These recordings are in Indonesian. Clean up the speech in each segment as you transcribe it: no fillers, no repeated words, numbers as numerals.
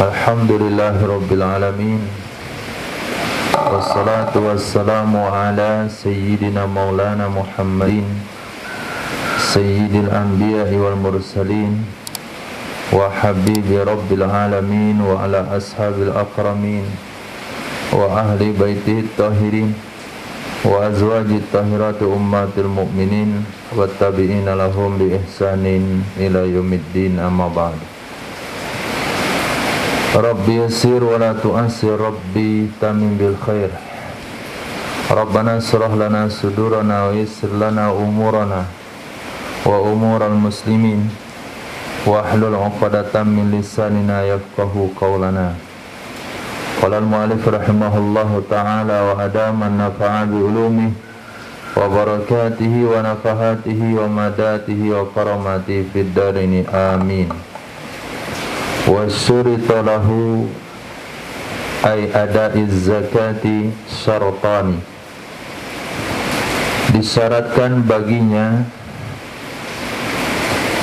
Alhamdulillahirabbil alamin. Wassalatu wassalamu ala sayyidina maulana Muhammadin sayyidil anbiya'i wal mursalin wa habibi rabbil alamin wa ala ashabil akramin wa ahli baitihi tahirin wa azwajit tahirati ummatil mu'minin wa tabi'ina lahum bi ihsanin ila yaumiddin, amma ba'd. Rabbi yassir wa la tu'assir, Rabbi tamim bil khair. Rabbana surah lana sudurana wa yassir lana umurana wa umural muslimin wa hlul 'uqdatam min lisanina yafqahu qawlana. Qala al-mu'allif rahimahullahu ta'ala wa adama an-nafa'a bi ulumihi wa barakatihi wa nafahatihi wa madatihi wa karamatihi fid darini, amin. Wa syurita lahu ay ada'iz zakati syartani, disyaratkan baginya,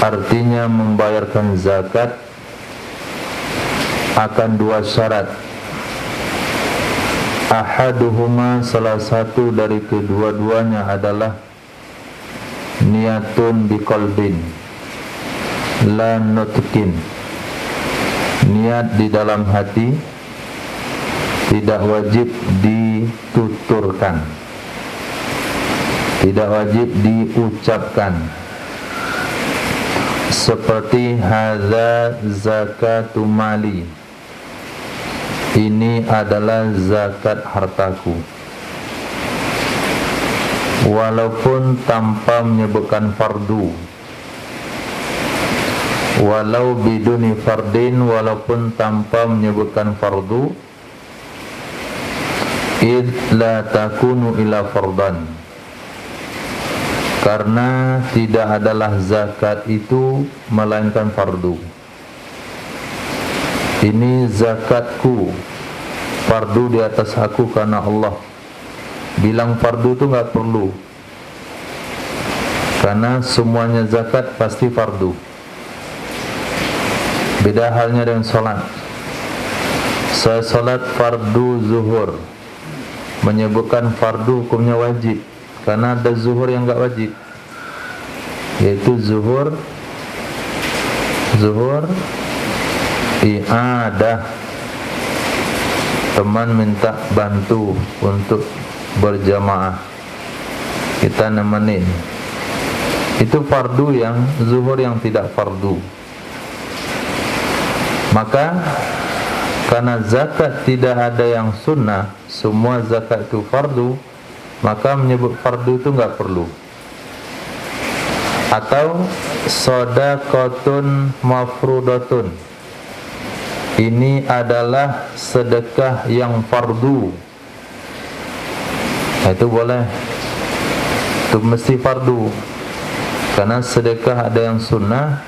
artinya membayarkan zakat akan dua syarat. Ahaduhuma, salah satu dari kedua-duanya adalah niatun biqalbin la nutqin, niat di dalam hati, tidak wajib dituturkan, tidak wajib diucapkan. Seperti hadza zakatu mali, ini adalah zakat hartaku, walaupun tanpa menyebutkan fardu, walau biduni fardin, walaupun tanpa menyebutkan fardu, id la takunu ila fardan, karena tidak adalah zakat itu melainkan fardu. Ini zakatku, fardu di atas aku karena Allah. Bilang fardu itu nggak perlu, karena semuanya zakat pasti fardu. Beda halnya dengan sholat. Saya sholat fardu zuhur, menyebutkan fardu hukumnya wajib, karena ada zuhur yang nggak wajib, yaitu zuhur i'adah, teman minta bantu untuk berjamaah, kita nemenin, itu fardu, yang zuhur yang tidak fardu. Maka karena zakat tidak ada yang sunnah, semua zakat itu fardu, maka menyebut fardu itu enggak perlu. Atau shadaqatun mafrudatun, ini adalah sedekah yang fardu, nah, itu boleh, itu mesti fardu, karena sedekah ada yang sunnah,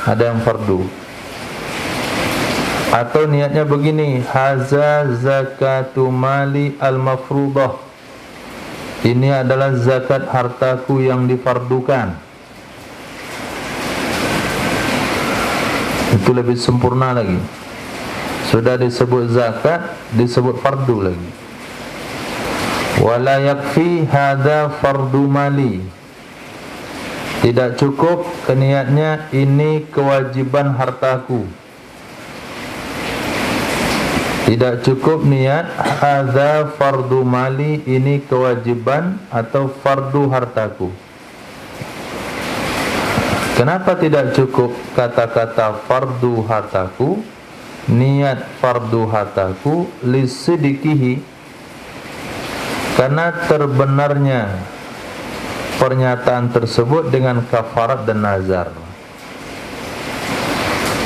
ada yang fardu. Atau niatnya begini, haza zakatu mali al-mafrudah, ini adalah zakat hartaku yang difardukan. Itu lebih sempurna lagi. Sudah disebut zakat, disebut fardu lagi. Wala yakfi hadza fardu mali, tidak cukup niatnya ini kewajiban hartaku. Tidak cukup niat hadza fardu mali, ini kewajiban atau fardu hartaku. Kenapa tidak cukup kata-kata fardu hartaku? Niat fardu hartaku lisidikihi, karena terbenarnya pernyataan tersebut dengan kafarat dan nazar.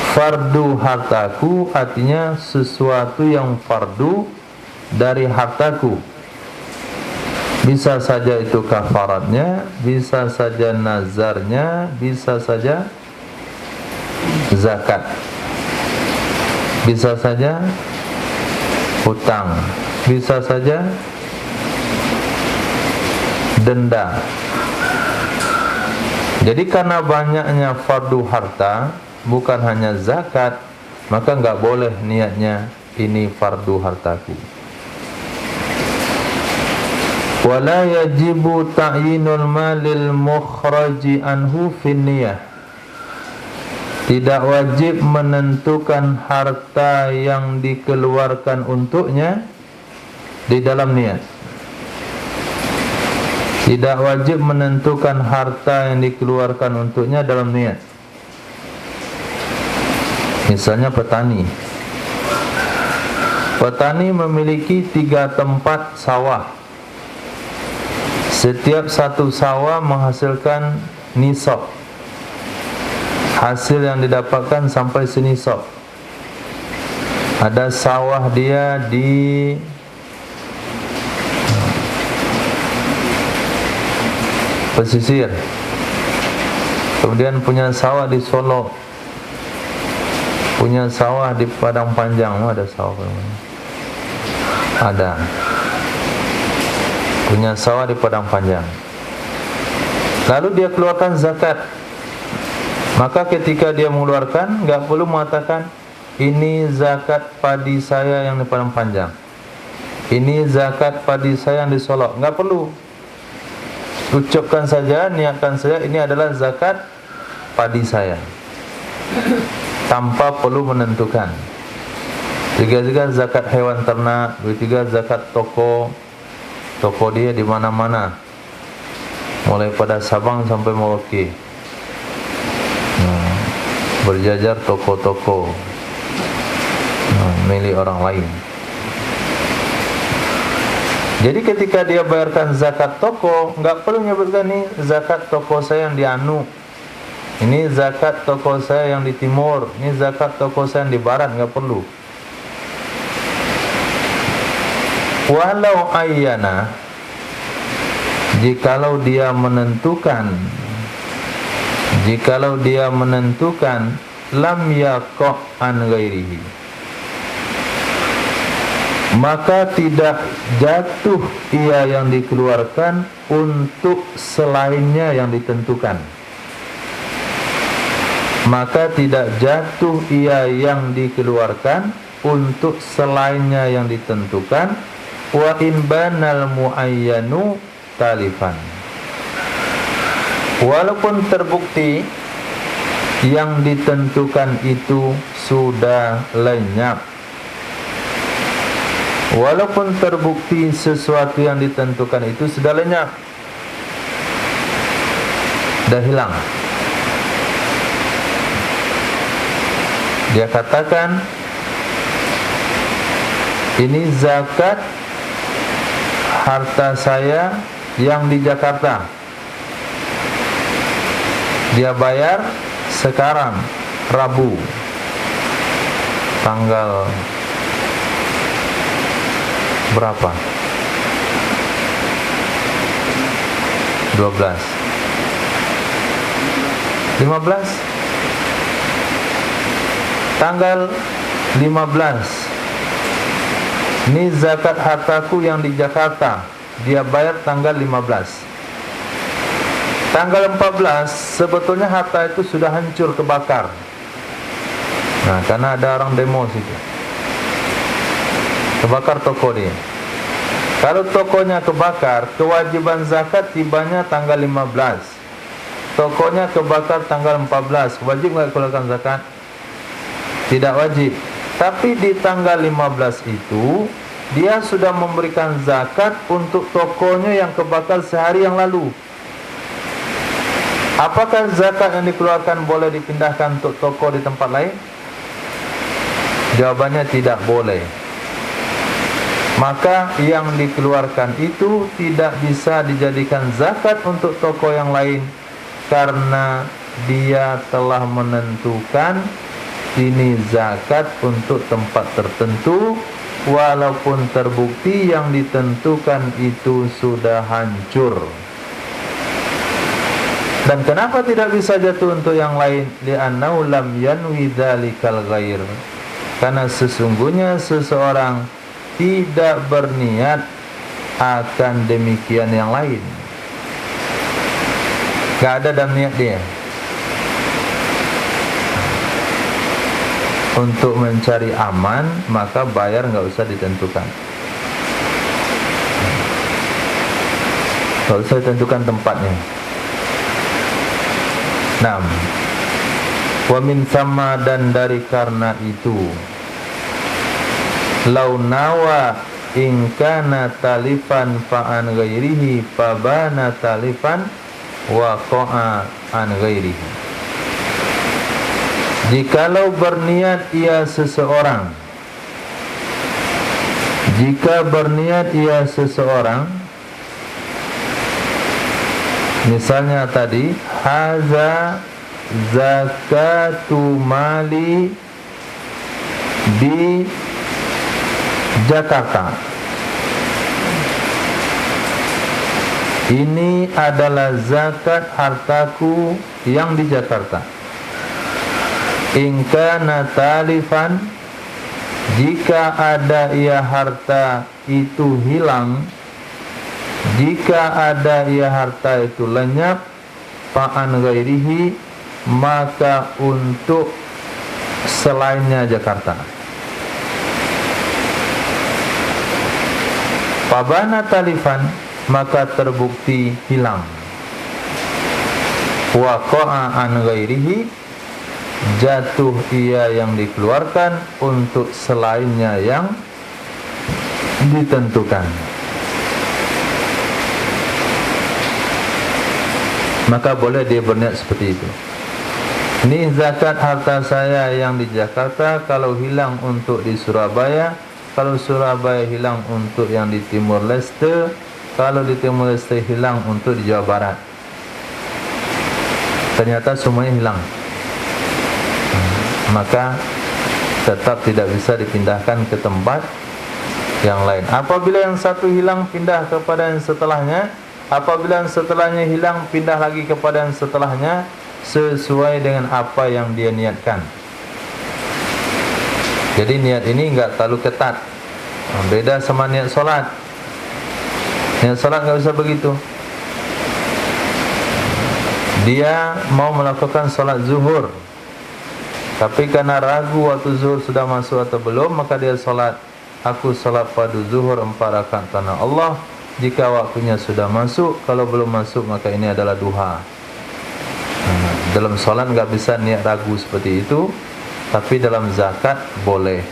Fardu hartaku artinya sesuatu yang fardu dari hartaku. Bisa saja itu kafaratnya, bisa saja nazarnya, bisa saja zakat, bisa saja hutang, bisa saja denda. Jadi karena banyaknya fardu harta, bukan hanya zakat, maka enggak boleh niatnya ini fardu hartaku. Wala yajibu ta'yinul malil mukhraji anhu fin niyah. Tidak wajib menentukan harta yang dikeluarkan untuknya di dalam niat. Tidak wajib menentukan harta yang dikeluarkan untuknya dalam niat. Misalnya petani. Petani memiliki 3 tempat sawah. Setiap satu sawah menghasilkan nisab. Hasil yang didapatkan sampai senisab. Ada sawah dia di pesisir, kemudian punya sawah di Solo, punya sawah di Padang Panjang. Ada sawah ada, punya sawah di Padang Panjang. Lalu dia keluarkan zakat. Maka ketika dia mengeluarkan, enggak perlu mengatakan ini zakat padi saya yang di Padang Panjang, ini zakat padi saya yang di Solo. Enggak perlu. Ucapkan saja, niatkan saja ini adalah zakat padi saya, tanpa perlu menentukan. Juga zakat hewan ternak, juga zakat toko dia di mana-mana, mulai pada Sabang sampai Merauke. Berjajar toko-toko milik orang lain. Jadi ketika dia bayarkan zakat toko, enggak perlu menyebutkan ini zakat toko saya yang di Anu, ini zakat toko saya yang di Timur, ini zakat toko saya yang di Barat. Enggak perlu. Walau ayyana, jikalau dia menentukan lam yaqa an ghairihi, maka tidak jatuh ia yang dikeluarkan untuk selainnya yang ditentukan. Maka tidak jatuh ia yang dikeluarkan untuk selainnya yang ditentukan. Wa in banal muayyanu talifan, walaupun terbukti yang ditentukan itu sudah lenyap, walaupun terbukti sesuatu yang ditentukan itu sudah lenyap, dah hilang. Dia katakan ini zakat harta saya yang di Jakarta, dia bayar sekarang Rabu tanggal berapa? 12 15 tanggal 15. Ini zakat hartaku yang di Jakarta, dia bayar tanggal 15. Tanggal 14 sebetulnya harta itu sudah hancur, kebakar. Nah, karena ada orang demo situ, kebakar toko dia. Kalau tokonya kebakar, kewajiban zakat tibanya tanggal 15. Tokonya kebakar tanggal 14, wajib enggak keluarkan zakat? Tidak wajib. Tapi di tanggal 15 itu dia sudah memberikan zakat untuk tokonya yang kebakar sehari yang lalu. Apakah zakat yang dikeluarkan boleh dipindahkan untuk toko di tempat lain? Jawabannya tidak boleh. Maka yang dikeluarkan itu tidak bisa dijadikan zakat untuk toko yang lain, karena dia telah menentukan ini zakat untuk tempat tertentu, walaupun terbukti yang ditentukan itu sudah hancur. Dan kenapa tidak bisa jatuh untuk yang lain? Li'annahu lam yanwi dzalikal ghair, karena sesungguhnya seseorang tidak berniat akan demikian yang lain. Gak ada dalam niat dia. untuk mencari aman, maka bayar nggak usah ditentukan. Nggak usah ditentukan tempatnya. 6. Wa min sama, dan dari karena itu, lau nawa in kana talifan fa an ghairihi fabana talifan wa qa'a an ghairihi. Jikalau berniat ia seseorang, jika berniat ia seseorang, misalnya tadi, haza zakatu mali di Jakarta, ini adalah zakat hartaku yang di Jakarta. In kana talifan, jika ada ia harta itu hilang, jika ada ia harta itu lenyap, fa'an ghairihi, maka untuk selainnya Jakarta. Fabana talifan, maka terbukti hilang. Wa qa'a an ghairihi, jatuh ia yang dikeluarkan untuk selainnya yang ditentukan. Maka boleh dia berniat seperti itu. Ini zakat harta saya yang di Jakarta, kalau hilang untuk di Surabaya, kalau Surabaya hilang untuk yang di Timur Leste, kalau di Timur Leste hilang untuk di Jawa Barat. Ternyata semuanya hilang, maka tetap tidak bisa dipindahkan ke tempat yang lain. Apabila yang satu hilang, pindah kepada yang setelahnya. Apabila yang setelahnya hilang, pindah lagi kepada yang setelahnya, sesuai dengan apa yang dia niatkan. Jadi niat ini enggak terlalu ketat. Beda sama niat solat. Niat solat enggak usah begitu. Dia mau melakukan solat zuhur, tapi karena ragu waktu zuhur sudah masuk atau belum, maka dia solat, aku solat pada zuhur 4 rakaat karena Allah. Jika waktunya sudah masuk, kalau belum masuk, maka ini adalah duha. Dalam solat enggak bisa niat ragu seperti itu, tapi dalam zakat boleh.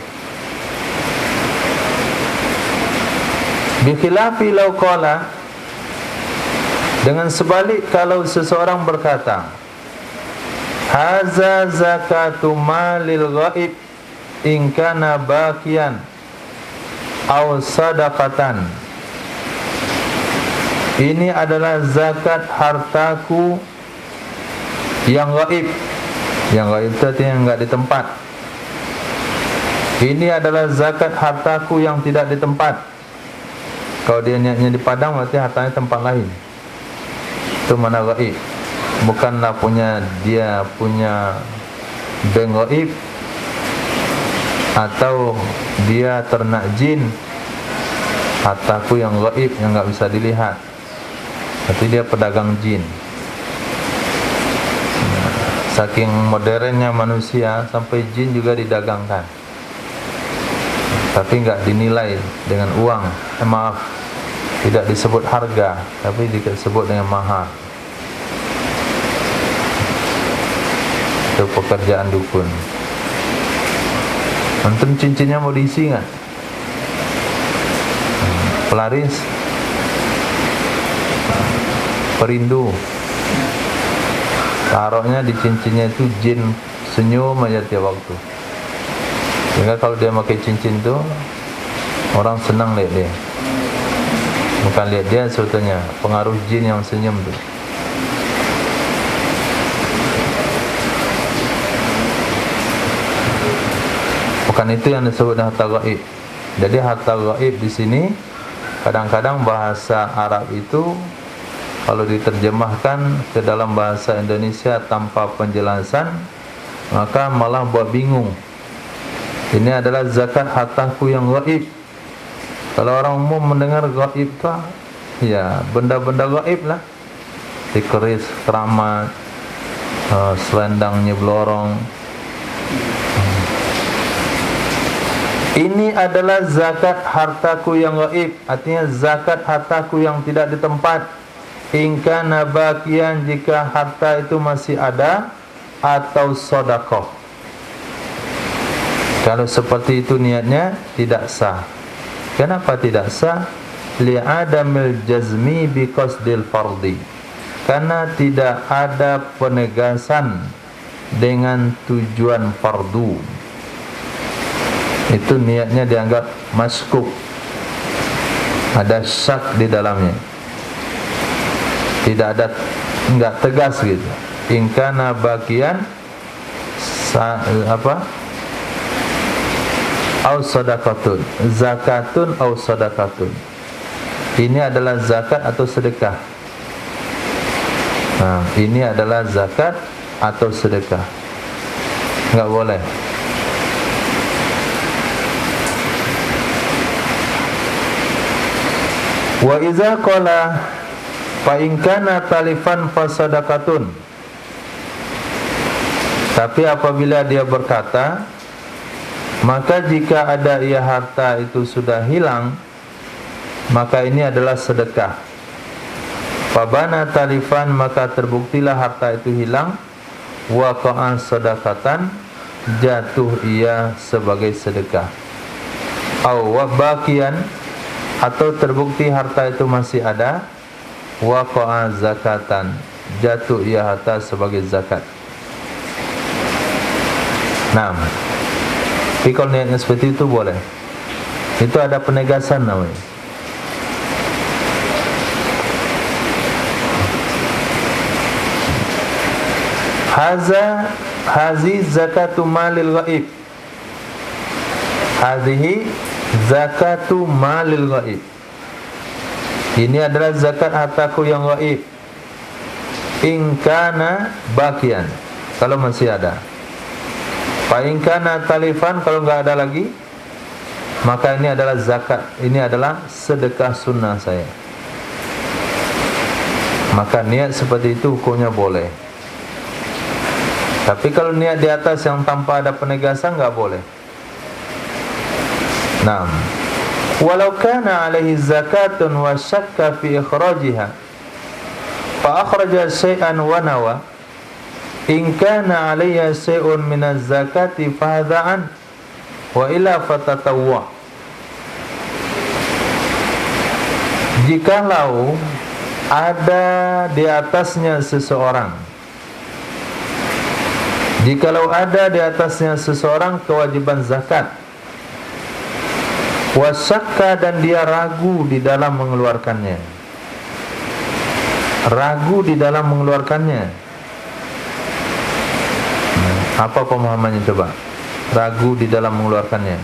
Bikhilafi law qala, dengan sebalik kalau seseorang berkata, haza zakatu malil ghaib in kana baqiyan aw sadaqatan, ini adalah zakat hartaku yang gaib. Yang gaib itu artinya enggak di tempat. Ini adalah zakat hartaku yang tidak di tempat. Kalau dia niatnya di Padang, berarti hartanya tempat lain. Itu mana gaib. Bukanlah dia punya bank gaib, atau dia ternak jin. Hartaku yang gaib, yang enggak bisa dilihat. Berarti dia pedagang jin. Saking modernnya manusia, sampai jin juga didagangkan, tapi enggak dinilai dengan uang. Maaf, tidak disebut harga, tapi disebut dengan mahar. Itu pekerjaan dukun. Antum cincinnya mau diisi enggak? Pelaris, perindu, taruhnya di cincinnya itu jin senyum aja tiap waktu. Sehingga kalau dia pakai cincin itu, orang senang lihat dia. Bukan lihat dia, sebetulnya pengaruh jin yang senyum itu. Bukan itu yang disebut harta gaib. Jadi harta gaib di sini, kadang-kadang bahasa Arab itu kalau diterjemahkan ke dalam bahasa Indonesia tanpa penjelasan, maka malah buat bingung. Ini adalah zakat hartaku yang gaib. Kalau orang umum mendengar gaib itu, ya benda-benda gaib lah, keris, keramat, selendang nyeblorong, Ini adalah zakat hartaku yang gaib, artinya zakat hartaku yang tidak di tempat. In kana baqiyan, jika harta itu masih ada, atau sedekah. Kalau seperti itu niatnya tidak sah. Kenapa tidak sah? Li'adamil jazmi biqasdil fardhi. Karena tidak ada penegasan dengan tujuan fardu. Itu niatnya dianggap maskuk, ada syak di dalamnya, tidak ada, enggak tegas gitu. In kana baqiyan au sadaqatun, zakatun au sadaqatun. Ini adalah zakat atau sedekah. Nah, ini adalah zakat atau sedekah. Enggak boleh. Wa iza qala fa in kana talifan fasadaqatun. Tapi apabila dia berkata, maka jika ada ia harta itu sudah hilang, maka ini adalah sedekah. Fabana talifan, maka terbuktilah harta itu hilang, waqa'an sedekatan, jatuh ia sebagai sedekah. Aw wabaqiyan, atau terbukti harta itu masih ada, waqa'a zakatan, jatuh ia harta sebagai zakat. Nah, tapi kalau niatnya seperti itu boleh. Itu ada penegasan namanya. Hazi zakatu malil ghaib. Hazihi zakatu malil ghaib. Ini adalah zakat hartaku yang ghaib. In kana baqiyan, kalau masih ada. Fa in kana talifan, kalau enggak ada lagi, maka ini adalah zakat. Ini adalah sedekah sunnah saya. Maka niat seperti itu hukumnya boleh. Tapi kalau niat di atas yang tanpa ada penegasan, enggak boleh. Naam. Walau kana alaihi zakatun wa syakka fi ikhrajiha fa akhraja syai'an wa nawa, in kana alayya syai'un minaz zakati fa hadza'an wa illa fatatawwa. Jikalau ada di atasnya seseorang, jikalau ada di atasnya seseorang kewajiban zakat, wasakka, dan dia ragu di dalam mengeluarkannya, ragu di dalam mengeluarkannya. Apa pemahamannya coba? Ragu di dalam mengeluarkannya.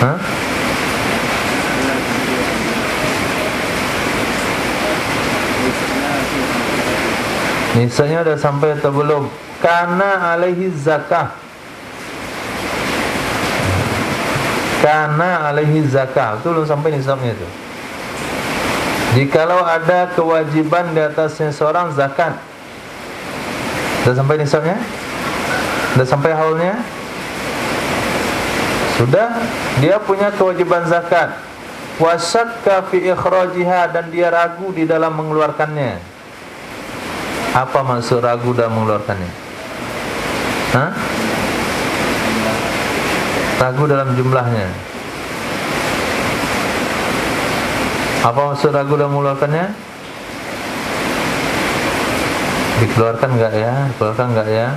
Hah? Misalnya udah sampai atau belum? Kana alaihi zakah. Kana alaihi zakah, itu belum sampai nisabnya itu. Jikalau ada kewajiban di atasnya seorang zakat, sudah sampai nisabnya? Sudah sampai haulnya? Sudah, dia punya kewajiban zakat. Wasakka fi ikhrajiha, dan dia ragu di dalam mengeluarkannya. Apa maksud ragu dalam mengeluarkannya? Hah? Ragu dalam jumlahnya. Apa maksud ragu dalam mengeluarkannya? Dikeluarkan enggak ya? Dikeluarkan enggak ya?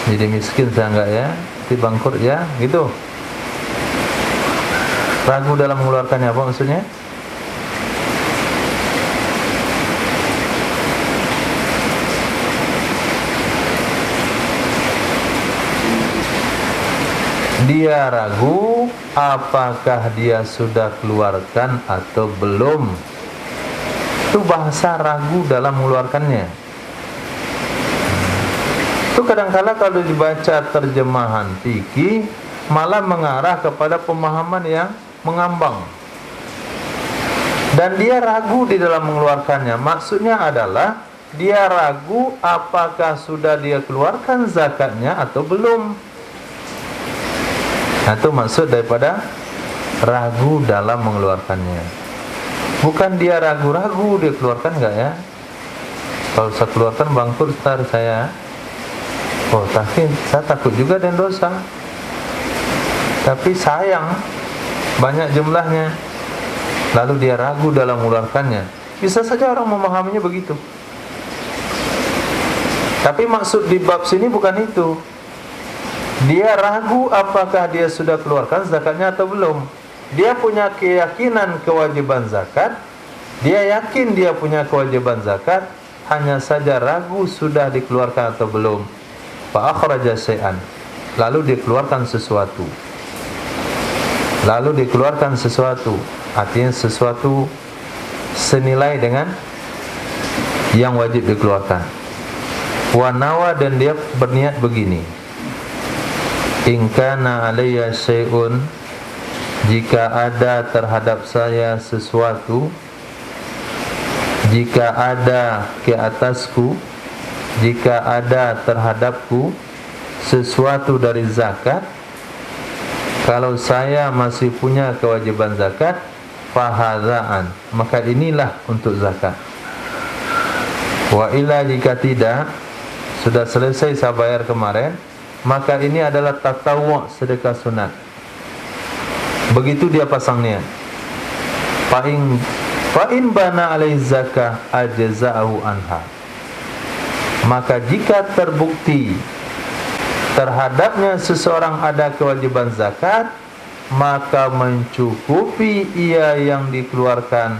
Jadi miskin saya enggak ya? Jadi bangkrut ya? Gitu. Ragu dalam mengeluarkannya, apa maksudnya? Dia ragu apakah dia sudah keluarkan atau belum. Itu bahasa ragu dalam mengeluarkannya. Itu kadang-kala kalau dibaca terjemahan fikih malah mengarah kepada pemahaman yang mengambang. Dan dia ragu di dalam mengeluarkannya. Maksudnya adalah dia ragu apakah sudah dia keluarkan zakatnya atau belum. Nah, itu maksud daripada ragu dalam mengeluarkannya. Bukan dia ragu-ragu dia keluarkan enggak ya. Kalau saya keluarkan bangkur ntar saya, oh tapi saya takut juga dan dosa. Tapi sayang banyak jumlahnya. Lalu dia ragu dalam mengeluarkannya. Bisa saja orang memahaminya begitu. Tapi maksud di bab sini bukan itu. Dia ragu apakah dia sudah keluarkan zakatnya atau belum. Dia punya keyakinan kewajiban zakat. Dia yakin dia punya kewajiban zakat, hanya saja ragu sudah dikeluarkan atau belum. Fa akhraja syai'an. Lalu dikeluarkan sesuatu. Artinya sesuatu senilai dengan yang wajib dikeluarkan. Wa nawa, dan dia berniat begini. In kana alayya syai'un, jika ada terhadap saya sesuatu, jika ada ke atasku, jika ada terhadapku sesuatu dari zakat, kalau saya masih punya kewajiban zakat, fahadzaan, maka inilah untuk zakat. Wa illa, jika tidak, sudah selesai saya bayar kemarin, maka ini adalah tatawwu', sedekah sunat. Begitu dia pasang niat. Fa in bana alai zakah ajza'ahu anha. Maka jika terbukti terhadapnya seseorang ada kewajiban zakat, maka mencukupi ia yang dikeluarkan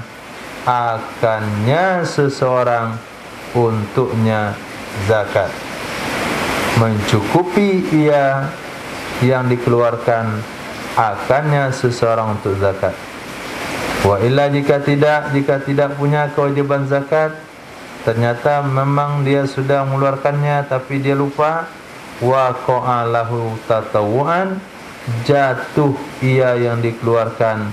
akannya seseorang untuknya zakat. Mencukupi ia yang dikeluarkan akannya seseorang untuk zakat. Wa illa, jika tidak punya kewajiban zakat, ternyata memang dia sudah mengeluarkannya tapi dia lupa, wa qa'alahu tatawuan, jatuh ia yang dikeluarkan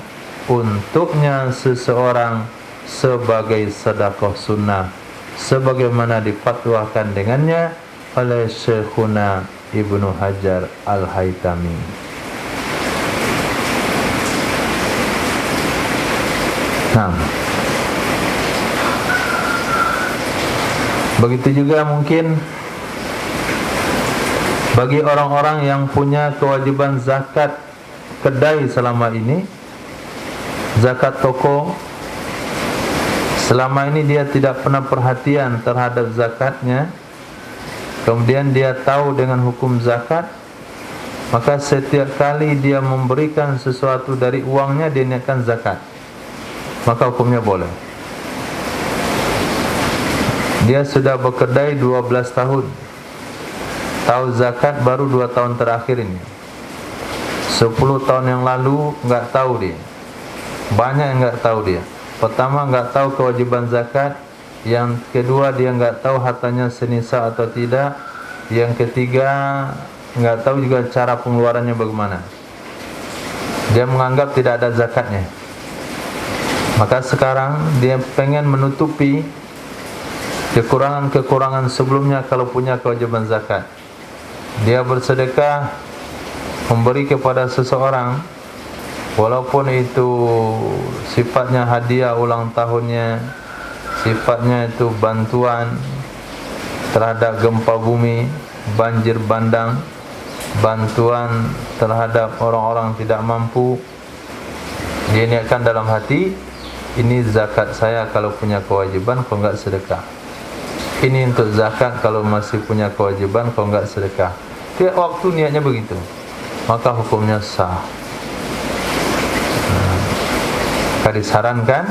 untuknya seseorang sebagai sedekah sunnah, sebagaimana difatwakan dengannya oleh Syekhuna Ibnu Hajar Al-Haytami. Nah, begitu juga mungkin bagi orang-orang yang punya kewajiban zakat kedai selama ini, zakat toko, selama ini dia tidak pernah perhatian terhadap zakatnya, kemudian dia tahu dengan hukum zakat, maka setiap kali dia memberikan sesuatu dari uangnya dia niatkan zakat, maka hukumnya boleh. Dia sudah berkedai 12 tahun, tahu zakat baru 2 tahun terakhir ini. 10 tahun yang lalu enggak tahu dia. Banyak yang enggak tahu dia. Pertama, enggak tahu kewajiban zakat. Yang kedua, dia enggak tahu hartanya senisa atau tidak. Yang ketiga, enggak tahu juga cara pengeluarannya bagaimana. Dia menganggap tidak ada zakatnya. Maka sekarang dia pengen menutupi kekurangan-kekurangan sebelumnya kalau punya kewajiban zakat. Dia bersedekah, memberi kepada seseorang, walaupun itu sifatnya hadiah ulang tahunnya, sifatnya itu bantuan terhadap gempa bumi, banjir bandang, bantuan terhadap orang-orang tidak mampu. Dia niatkan dalam hati, ini zakat saya kalau punya kewajiban, kalau enggak sedekah. Ini untuk zakat kalau masih punya kewajiban, kalau enggak sedekah. Tiap waktu niatnya begitu, maka hukumnya sah. Maka disarankan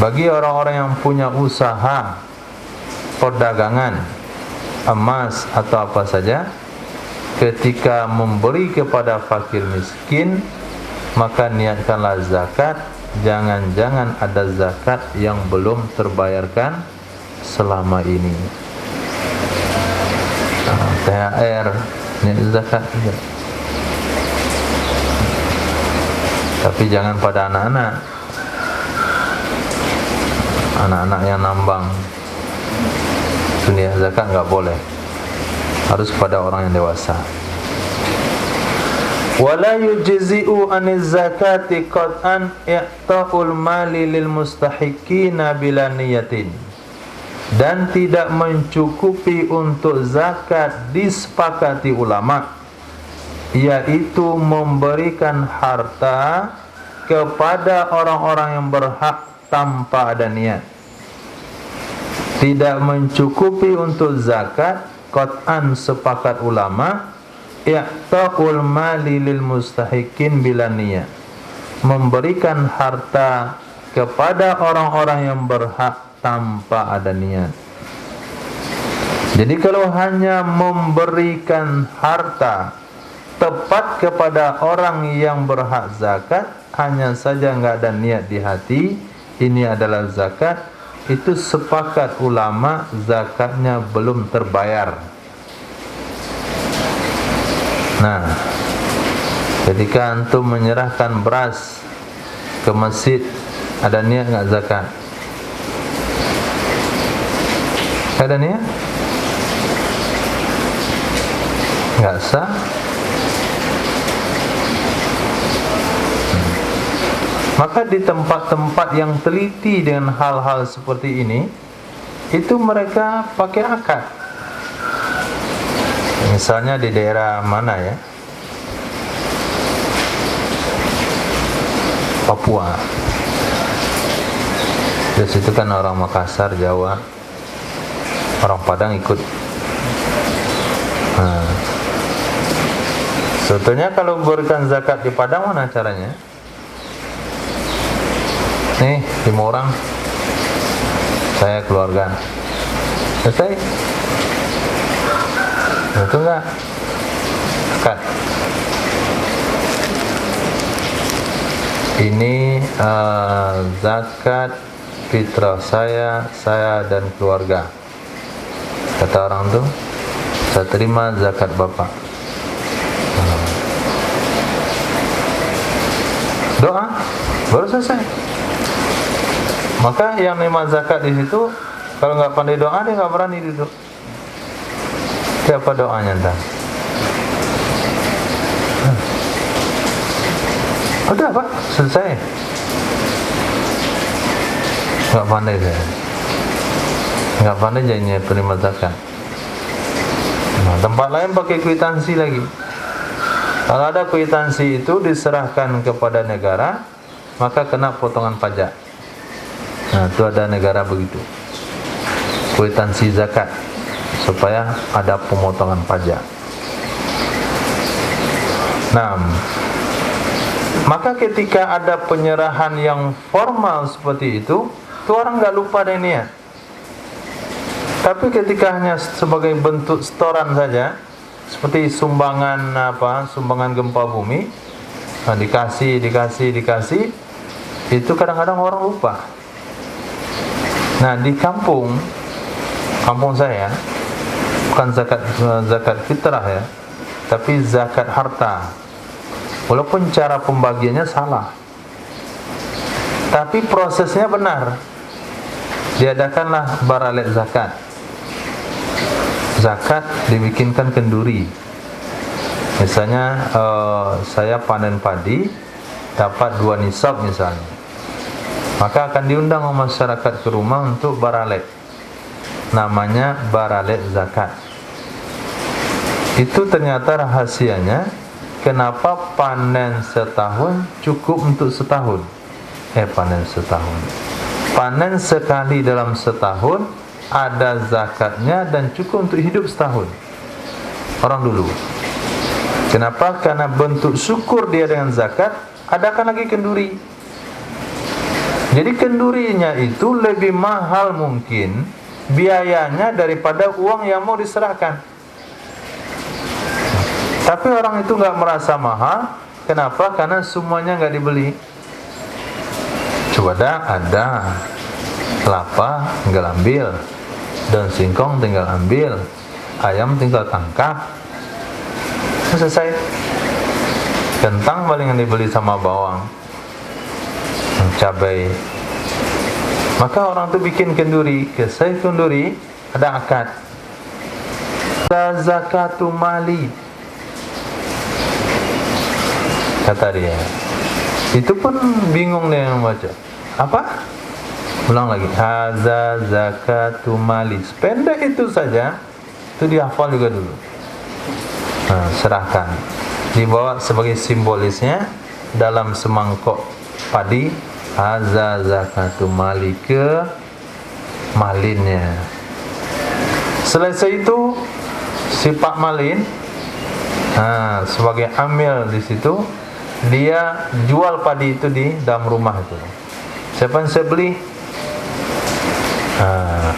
bagi orang-orang yang punya usaha perdagangan emas atau apa saja, ketika memberi kepada fakir miskin, maka niatkanlah zakat. Jangan-jangan ada zakat yang belum terbayarkan selama ini. THR, niat zakat juga. Tapi jangan pada anak-anak. Anak-anak yang nambang, niat zakat enggak boleh. Harus pada orang yang dewasa. Wala yujzi'u aniz zakati qat'an i'ta'ul mali lil mustahiqina bila niyatin. Dan tidak mencukupi untuk zakat disepakati ulama, yaitu memberikan harta kepada orang-orang yang berhak tanpa ada niat. Tidak mencukupi untuk zakat qat'an sepakat ulama, i'ta'ul mali lil mustahiqin bila niyat, memberikan harta kepada orang-orang yang berhak tanpa ada niat. Jadi kalau hanya memberikan harta tepat kepada orang yang berhak zakat, hanya saja enggak ada niat di hati, ini adalah zakat, itu sepakat ulama zakatnya belum terbayar. Nah, ketika antum menyerahkan beras ke masjid, ada niat enggak zakat? Ada niat? Enggak sah. Maka di tempat-tempat yang teliti dengan hal-hal seperti ini, itu mereka pakai akad. Misalnya di daerah mana ya? Papua. Di situ kan orang Makassar, Jawa, orang Padang ikut. Nah, sebetulnya kalau berikan zakat di Padang mana caranya? Nih 5 orang, saya keluarga, selesai. Itu enggak zakat. Ini zakat fitrah saya dan keluarga. Kata orang tu, saya terima zakat bapak. Doa baru selesai. Maka yang nerima zakat di situ, kalau nggak pandai doa, dia nggak berani duduk. Siapa doanya entah? Udah pak, selesai. Nggak pandai saya. Nggak pandai jadinya penerima zakat. Nah, tempat lain pakai kwitansi lagi. Kalau ada kwitansi itu diserahkan kepada negara, maka kena potongan pajak. Nah, itu ada negara begitu, kwitansi zakat, supaya ada pemotongan pajak. Nah, maka ketika ada penyerahan yang formal seperti itu orang nggak lupa dengan niat. Tapi ketika hanya sebagai bentuk setoran saja, seperti sumbangan gempa bumi, nah, dikasih, itu kadang-kadang orang lupa. Nah, di kampung saya bukan zakat fitrah ya, tapi zakat harta. Walaupun cara pembagiannya salah, tapi prosesnya benar. Diadakanlah baralet zakat. Zakat dibikinkan kenduri. Misalnya saya panen padi dapat 2 nisab misalnya, maka akan diundang masyarakat ke rumah untuk baralet. Namanya baralet zakat. Itu ternyata rahasianya, kenapa panen setahun cukup untuk setahun. Panen sekali dalam setahun, ada zakatnya dan cukup untuk hidup setahun. Orang dulu. Kenapa? Karena bentuk syukur dia dengan zakat, adakan lagi kenduri. Jadi kendurinya itu lebih mahal mungkin biayanya daripada uang yang mau diserahkan. Tapi orang itu nggak merasa mahal. Kenapa? Karena semuanya nggak dibeli. Coba ada kelapa tinggal ambil, daun singkong tinggal ambil, ayam tinggal tangkap, selesai. Kentang paling yang dibeli sama bawang, cabai. Maka orang tu bikin kenduri. Selesai kenduri, ada akad. La zakatu mali. kata dia. Itu pun bingung dia yang baca. Apa? Ulang lagi. Haza zakatu mali. Pendek itu saja, itu dihafal juga dulu. Nah, serahkan. Dibawa sebagai simbolisnya dalam semangkok padi. Haza zakatu mali, ke malinnya. Selesai itu si Pak Malin, sebagai amil di situ, dia jual padi itu di dalam rumah itu. Siapa yang saya beli?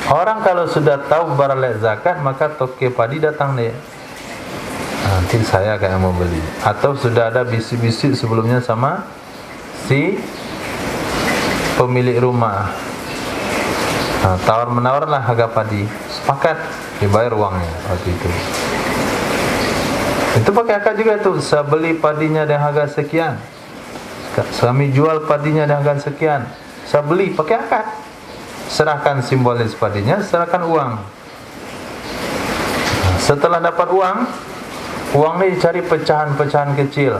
Orang kalau sudah tahu barang zakat, maka toke padi datang dia. Nanti saya akan mau beli. Atau sudah ada bisik-bisik sebelumnya sama si pemilik rumah. Tawar-menawarlah harga padi, sepakat dibayar uangnya waktu itu. Itu pakai akad juga tuh. Saya beli padinya dengan harga sekian, kami jual padinya dengan harga sekian. Saya beli pakai akad. Serahkan simbolis padinya, serahkan uang. Setelah dapat uang ini dicari pecahan-pecahan kecil.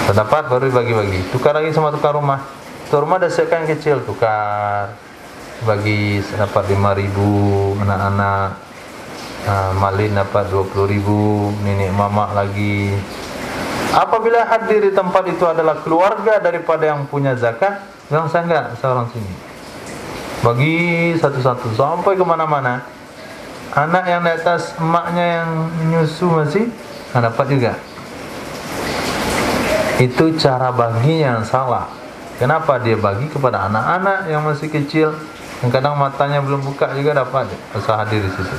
Terdapat baru bagi-bagi. Tukar lagi sama tukar rumah. Tukar rumah dah siapkan kecil, tukar. Bagi dapat 5.000 anak-anak. Malin dapat 20.000, nenek mamak lagi. Apabila hadir di tempat itu adalah keluarga daripada yang punya zakat, yang sanggah seorang sini. Bagi satu-satu sampai kemana-mana. Anak yang di atas emaknya yang nyusu masih dapat juga. Itu cara bagi yang salah. Kenapa dia bagi kepada anak-anak yang masih kecil, yang kadang matanya belum buka juga dapat asal hadir di situ.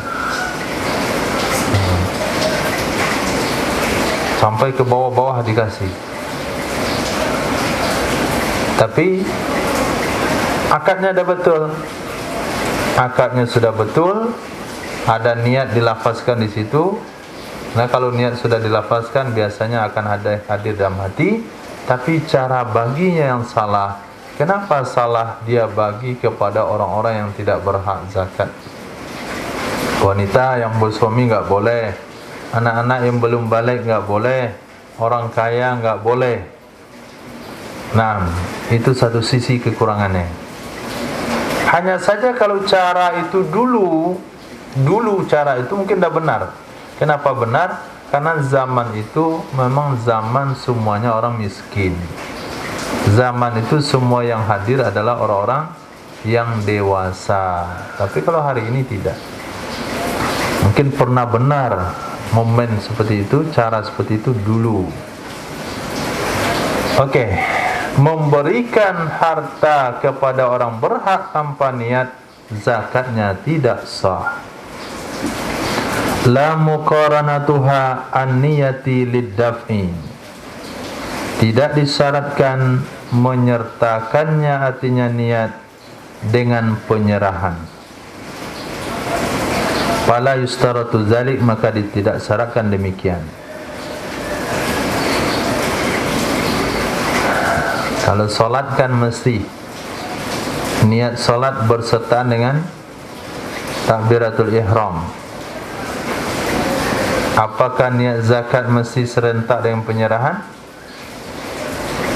Sampai ke bawah-bawah dikasih. Tapi akadnya ada betul. Akadnya sudah betul, ada niat dilafazkan di situ. Nah, kalau niat sudah dilafazkan biasanya akan ada hadir dalam hati, tapi cara baginya yang salah. Kenapa salah? Dia bagi kepada orang-orang yang tidak berhak zakat. Wanita yang bersuami enggak boleh, anak-anak yang belum balik enggak boleh, orang kaya enggak boleh. Nah, itu satu sisi kekurangannya. Hanya saja kalau cara itu dulu cara itu mungkin dah benar. Kenapa benar? Karena zaman itu memang zaman semuanya orang miskin. Zaman itu semua yang hadir adalah orang-orang yang dewasa. Tapi kalau hari ini tidak. Mungkin pernah benar momen seperti itu, cara seperti itu dulu. Oke. Memberikan harta kepada orang berhak tanpa niat, zakatnya tidak sah. La muqaranatuha an-niyati lid-daf'i. Tidak disyaratkan menyertakannya, artinya niat, dengan penyerahan. Fala yustaratu dzalik, maka tidak syaratkan demikian. Kalau solat kan mesti niat solat berserta dengan takbiratul ihram. Apakah niat zakat mesti serentak dengan penyerahan?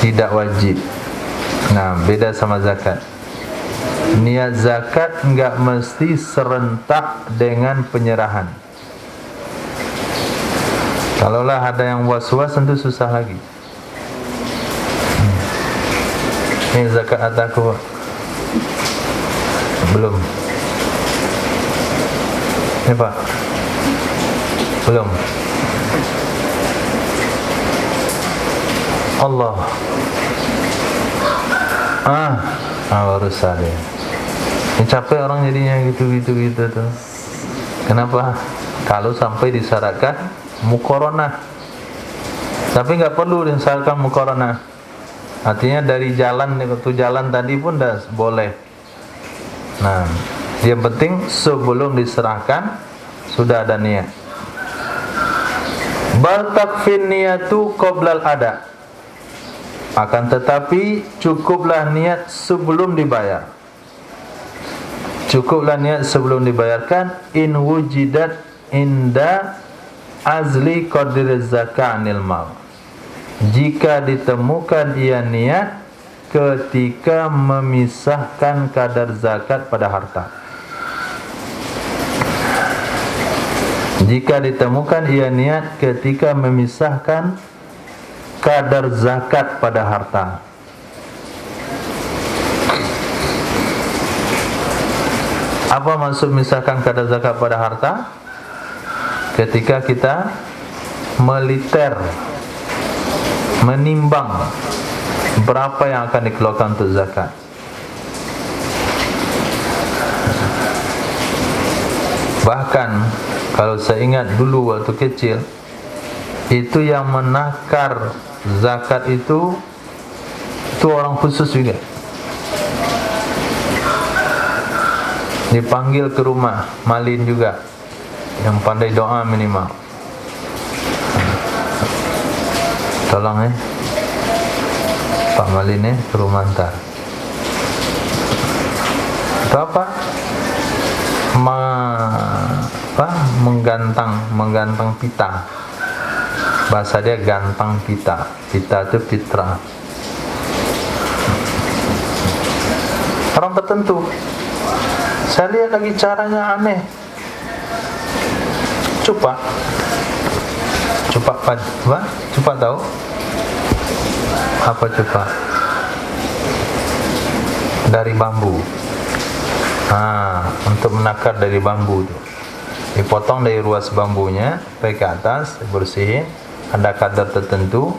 Tidak wajib. Nah, beda sama zakat. Niat zakat enggak mesti serentak dengan penyerahan. Kalaulah ada yang was-was, tentu susah lagi. Ini zakat ataku belum. Ini Pak, belum. Allah. Baru sadar. Ini capek orang jadinya gitu tuh. Kenapa? Kalau sampai disyaratkan muqaranah. Tapi enggak perlu disyaratkan muqaranah. Artinya dari jalan tadi pun dah boleh. Nah, yang penting sebelum diserahkan sudah ada niat. Bal takfin niyatu qoblal ada. Akan tetapi cukuplah niat sebelum dibayar. Cukuplah niat sebelum dibayarkan in wujidat inda azli qadri zakanil mal. jika ditemukan ia niat ketika memisahkan kadar zakat pada harta. Jika ditemukan ia niat ketika memisahkan kadar zakat pada harta. Apa maksud memisahkan kadar zakat pada harta? Ketika kita meliter, menimbang berapa yang akan dikeluarkan untuk zakat. Bahkan kalau saya ingat dulu waktu kecil, itu yang menakar zakat itu orang khusus juga. Dipanggil ke rumah, malin juga, yang pandai doa minimal. Tolong Pak Malin ke rumah ntar. Itu apa? Menggantang pita. Bahasa dia gantang pita. Pita itu fitrah. Orang tertentu. Saya lihat lagi caranya aneh. Cupak tahu? Apa cupak? Dari bambu. Untuk menakar dari bambu itu. Dipotong dari ruas bambunya, sampai ke atas, dibersihin, ada kadar tertentu.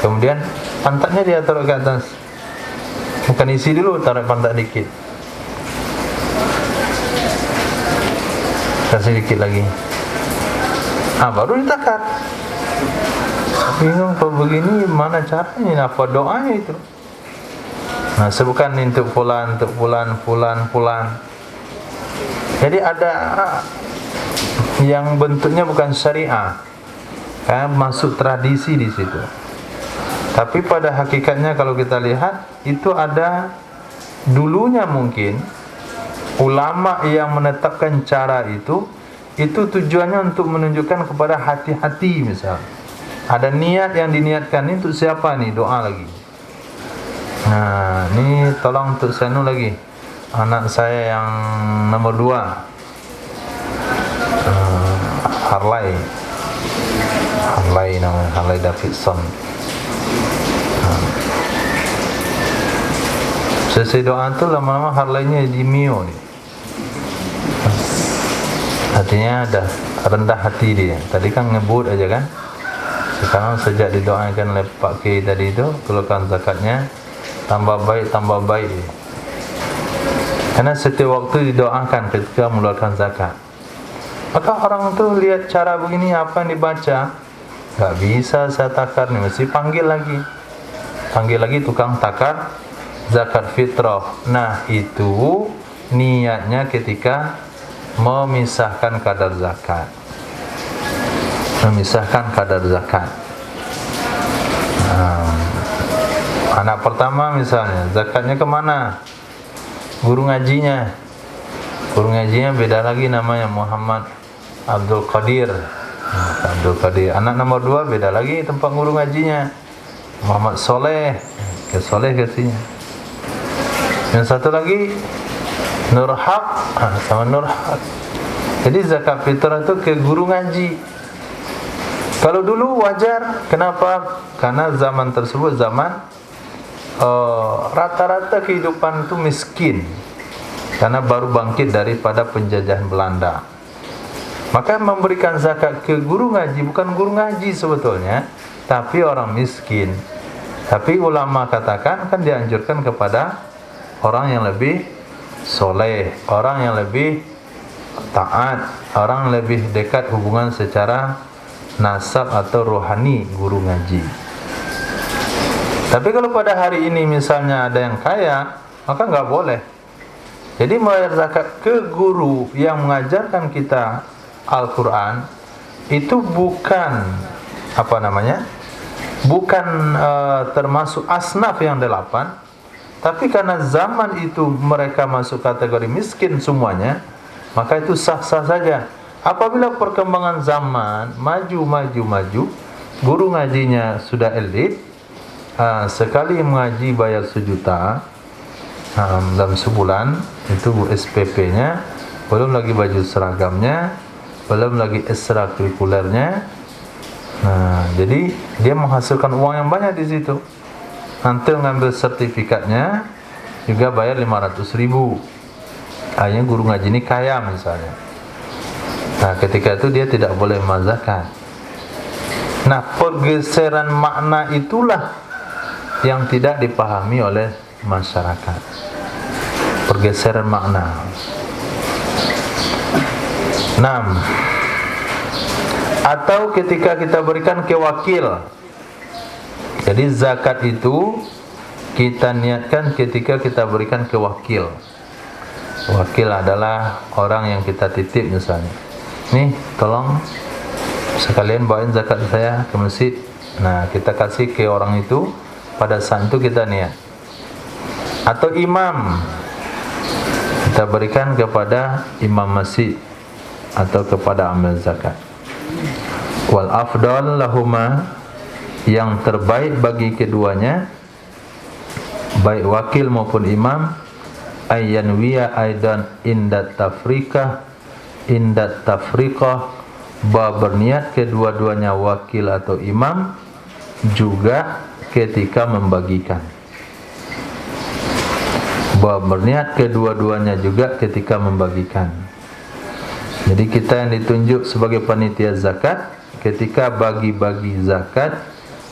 Kemudian pantatnya dia taruh ke atas. Bukan isi dulu, taruh pantat dikit. Kasih dikit lagi. Baru ditakar. Bingung kalau begini mana caranya, apa doanya itu? Sebutkan untuk fulan. Jadi ada yang bentuknya bukan syariah, masuk tradisi di situ. Tapi pada hakikatnya kalau kita lihat, itu ada dulunya mungkin ulama yang menetapkan cara itu tujuannya untuk menunjukkan kepada hati-hati. Misal ada niat yang diniatkan ini untuk siapa nih, doa lagi. Ini tolong untuk Sanu lagi, anak saya yang nomor 2, Harley namanya, Harley Davidson. Selesai doa tu lama-lama Harley-nya di Mio nih. Artinya dah rendah hati dia. Tadi kan ngebut aja kan. Sekarang sejak didoakan oleh Pak Kiai tadi itu, keluarkan zakatnya, tambah baik. Karena setiap waktu didoakan ketika mengeluarkan zakat. Maka orang tu lihat cara begini, apa yang dibaca, gak bisa saya takar nih, mesti panggil lagi tukang takar zakat fitrah. Itu niatnya ketika memisahkan kadar zakat. Anak pertama misalnya, zakatnya kemana? Guru ngajinya beda lagi, namanya Muhammad Abdul Qadir. Anak nomor 2 beda lagi tempat guru ngajinya, Muhammad Soleh kasihnya. Yang satu lagi Nurhaq, sama Nurhaq. Jadi zakat fitrah itu ke guru ngaji. Kalau dulu wajar, kenapa? Karena zaman tersebut rata-rata kehidupan itu miskin, karena baru bangkit daripada penjajahan Belanda. Maka memberikan zakat ke guru ngaji, bukan guru ngaji sebetulnya, tapi orang miskin. Tapi ulama katakan kan dianjurkan kepada orang yang lebih soleh, orang yang lebih taat, orang yang lebih dekat hubungan secara nasab atau rohani guru ngaji. Tapi kalau pada hari ini misalnya ada yang kaya, maka nggak boleh. Jadi membayar zakat ke guru yang mengajarkan kita Al-Quran itu bukan termasuk asnaf yang 8, tapi karena zaman itu mereka masuk kategori miskin semuanya, maka itu sah-sah saja. Apabila perkembangan zaman maju, guru ngajinya sudah elit, sekali mengaji bayar 1 juta dalam sebulan, itu SPP-nya, belum lagi baju seragamnya, belum lagi ekstrakurikulernya. Nah, jadi dia menghasilkan uang yang banyak di situ. Nanti ngambil sertifikatnya juga bayar 500.000. Akhirnya guru ngaji ini kaya misalnya. Nah, ketika itu dia tidak boleh zakat. Nah, pergeseran makna itulah yang tidak dipahami oleh masyarakat. Pergeseran makna. 6. Atau ketika kita berikan ke wakil. Jadi zakat itu kita niatkan ketika kita berikan ke wakil. Wakil adalah orang yang kita titip misalnya. Nih, tolong sekalian bawain zakat saya ke masjid. Nah, kita kasih ke orang itu, pada saat itu kita niat. Atau imam, kita berikan kepada imam masjid atau kepada amil zakat. Wal afdal lahuma, yang terbaik bagi keduanya, baik wakil maupun imam, ayyanwiya aidan indat tafriqah, berniat kedua-duanya wakil atau imam juga ketika membagikan. Berniat kedua-duanya juga ketika membagikan. Jadi kita yang ditunjuk sebagai panitia zakat, ketika bagi-bagi zakat,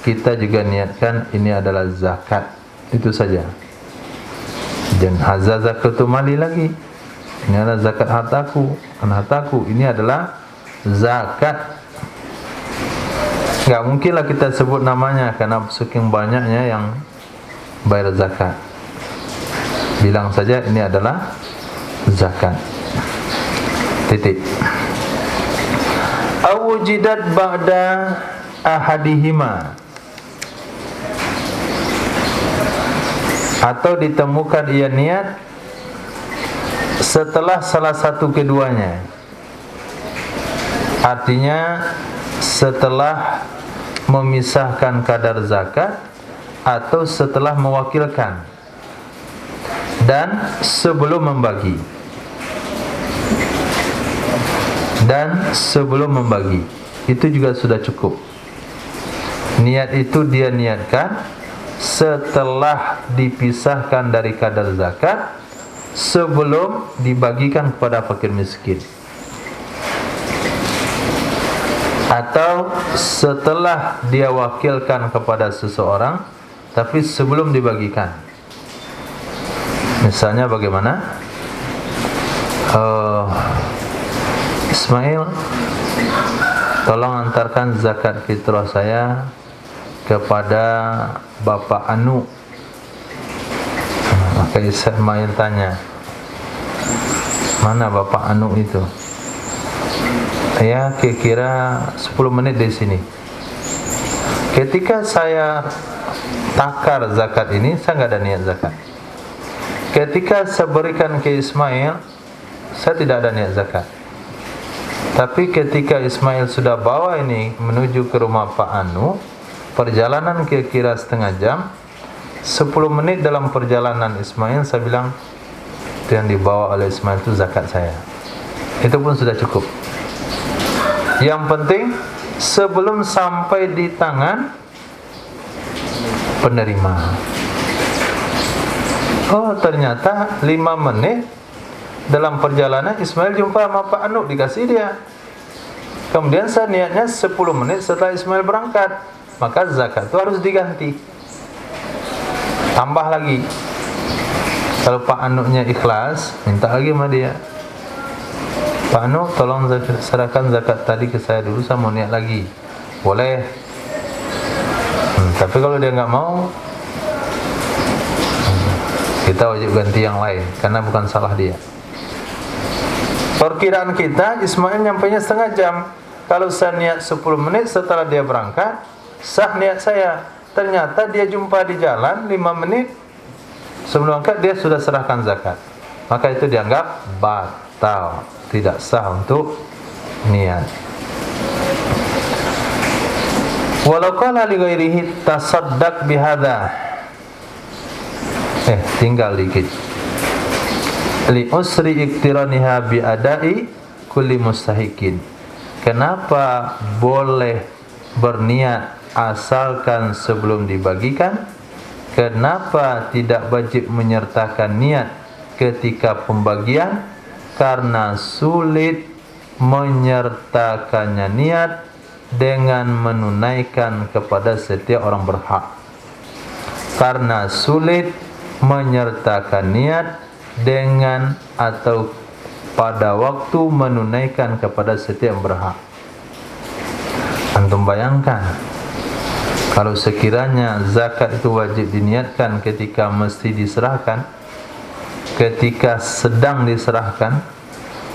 kita juga niatkan ini adalah zakat. Itu saja. Dan hadza zakatu mali lagi. Ini adalah zakat hartaku, hartaku. Ini adalah zakat. Enggak mungkinlah kita sebut namanya karena saking banyaknya yang bayar zakat. Bilang saja ini adalah zakat. Titik. Awujidat ba'da ahadihima, atau ditemukan ia niat setelah salah satu keduanya. Artinya setelah memisahkan kadar zakat atau setelah mewakilkan dan sebelum membagi. Dan sebelum membagi itu juga sudah cukup. Niat itu dia niatkan setelah dipisahkan dari kadar zakat, sebelum dibagikan kepada fakir miskin, atau setelah dia wakilkan kepada seseorang tapi sebelum dibagikan. Misalnya bagaimana? Ismail, tolong antarkan zakat fitrah saya kepada Bapak Anu. Maka Ismail tanya, mana Bapak Anu itu? Ya, kira-kira 10 menit dari sini. Ketika saya takar zakat ini, saya nggak ada niat zakat. Ketika saya berikan ke Ismail, saya tidak ada niat zakat. Tapi ketika Ismail sudah bawa ini menuju ke rumah Pak Anu, perjalanan kira-kira setengah jam, 10 menit dalam perjalanan Ismail, saya bilang itu yang dibawa oleh Ismail itu zakat saya. Itu pun sudah cukup. Yang penting sebelum sampai di tangan penerima. Oh, ternyata 5 menit dalam perjalanan Ismail jumpa sama Pak Anu, dikasih dia. Kemudian saya niatnya 10 menit setelah Ismail berangkat, maka zakat itu harus diganti. Tambah lagi. Kalau Pak Anu-nya ikhlas, minta lagi sama dia. Pak Anu, tolong serahkan zakat tadi ke saya dulu, saya mau niat lagi. Boleh. Tapi kalau dia nggak mau, kita wajib ganti yang lain, karena bukan salah dia. Perkiraan kita, Ismail nyampainya setengah jam. Kalau saya niat 10 menit setelah dia berangkat, sah niat saya. Ternyata dia jumpa di jalan 5 menit sebelum berangkat, dia sudah serahkan zakat. Maka itu dianggap batal, tidak sah untuk niat. Walau qala li ghairihi tasaddaq bihadza. Tinggal dikit. Li usri iktiraniha bi adai kulli mustahiqin. Kenapa boleh berniat asalkan sebelum dibagikan? Kenapa tidak wajib menyertakan niat ketika pembagian? Karena sulit menyertakannya niat dengan menunaikan kepada setiap orang berhak. Karena sulit menyertakan niat dengan atau pada waktu menunaikan kepada setiap yang berhak. Antum bayangkan, kalau sekiranya zakat itu wajib diniatkan ketika mesti diserahkan, ketika sedang diserahkan,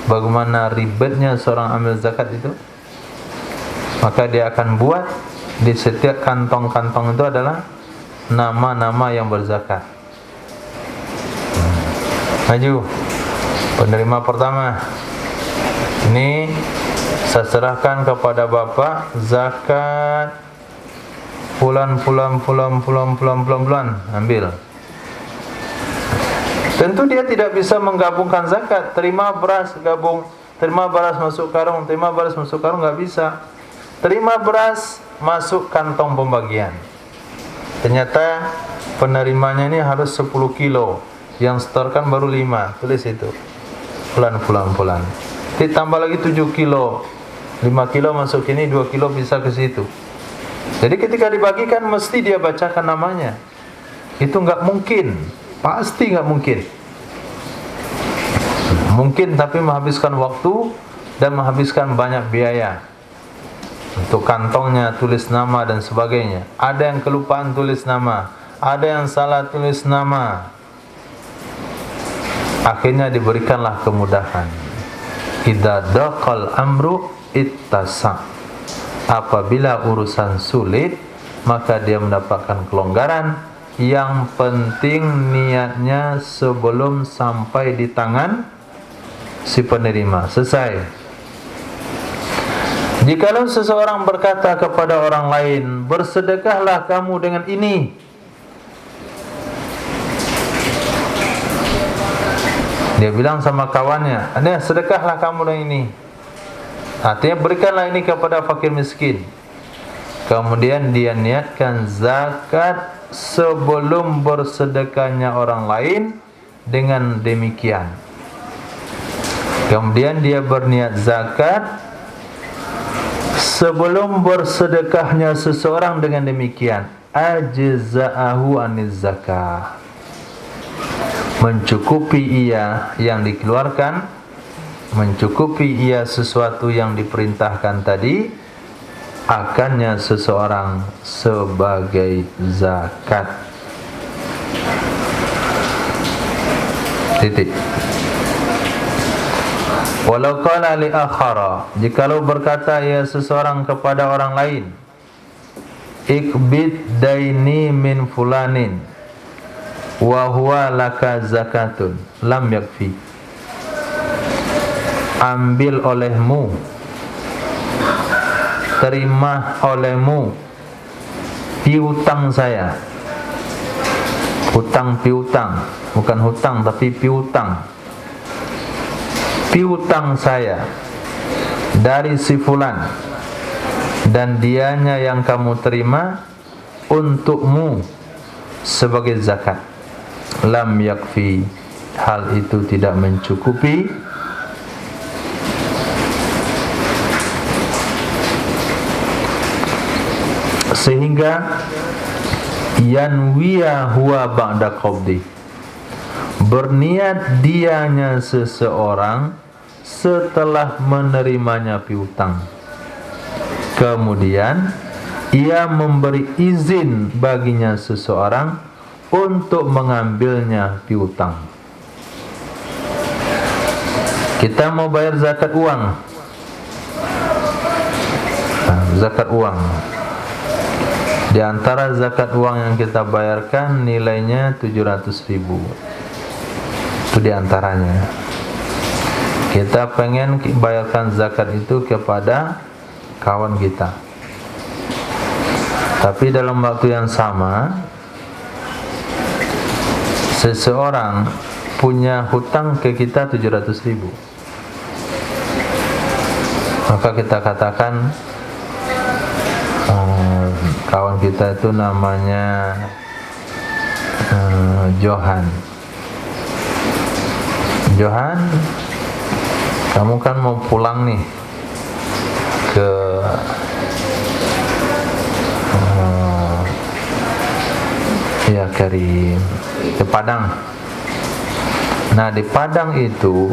bagaimana ribetnya seorang amil zakat itu? Maka dia akan buat di setiap kantong-kantong itu adalah nama-nama yang berzakat. Maju, penerima pertama, ini saya serahkan kepada bapak zakat fulan, ambil. Tentu dia tidak bisa menggabungkan zakat, terima beras gabung, terima beras masuk karung, terima beras masuk karung, nggak bisa. Terima beras masuk kantong pembagian. Ternyata penerimanya ini harus 10 kilo, yang setorkan baru 5, tulis itu. Fulan. Ditambah lagi 7 kilo, 5 kilo masuk ini, 2 kilo bisa ke situ. Jadi ketika dibagikan mesti dia bacakan namanya. Itu nggak mungkin, pasti nggak mungkin. Mungkin tapi menghabiskan waktu dan menghabiskan banyak biaya. Untuk kantongnya tulis nama dan sebagainya. Ada yang kelupaan tulis nama, ada yang salah tulis nama. Akhirnya diberikanlah kemudahan. Idza daqal amru ittasa. Apabila urusan sulit, maka dia mendapatkan kelonggaran. Yang penting niatnya sebelum sampai di tangan si penerima. Selesai. Jikalau seseorang berkata kepada orang lain, bersedekahlah kamu dengan ini, dia bilang sama kawannya, sedekahlah kamu dengan ini. Artinya berikanlah ini kepada fakir miskin. Kemudian dia niatkan zakat sebelum bersedekahnya orang lain dengan demikian. Kemudian dia berniat zakat sebelum bersedekahnya seseorang dengan demikian, ajza'ahu aniz zakah. Mencukupi ia yang dikeluarkan, mencukupi ia sesuatu yang diperintahkan tadi, akannya seseorang sebagai zakat. Titik. Walau qala li akhara, jikalau berkata ya seseorang kepada orang lain, ikbid daini min fulanin wa huwa laka zakatun lam yakfi. Ambil olehmu, terima olehmu piutang saya. Hutang piutang, bukan hutang tapi piutang. Piutang saya dari si fulan, dan dianya yang kamu terima untukmu sebagai zakat. Lam yakfi, hal itu tidak mencukupi. Sehingga yanwiya huwa ba'da qabdi, berniat dianya seseorang setelah menerimanya piutang. Kemudian ia memberi izin baginya seseorang untuk mengambilnya piutang. Kita mau bayar zakat uang. Zakat uang. Di antara zakat uang yang kita bayarkan nilainya 700.000. Itu di antaranya. Kita pengen bayarkan zakat itu kepada kawan kita. Tapi dalam waktu yang sama, seseorang punya hutang ke kita 700.000, maka kita katakan kawan kita itu namanya Johan. Johan, kamu kan mau pulang nih ke ya Karim, ke Padang. Nah, di Padang itu,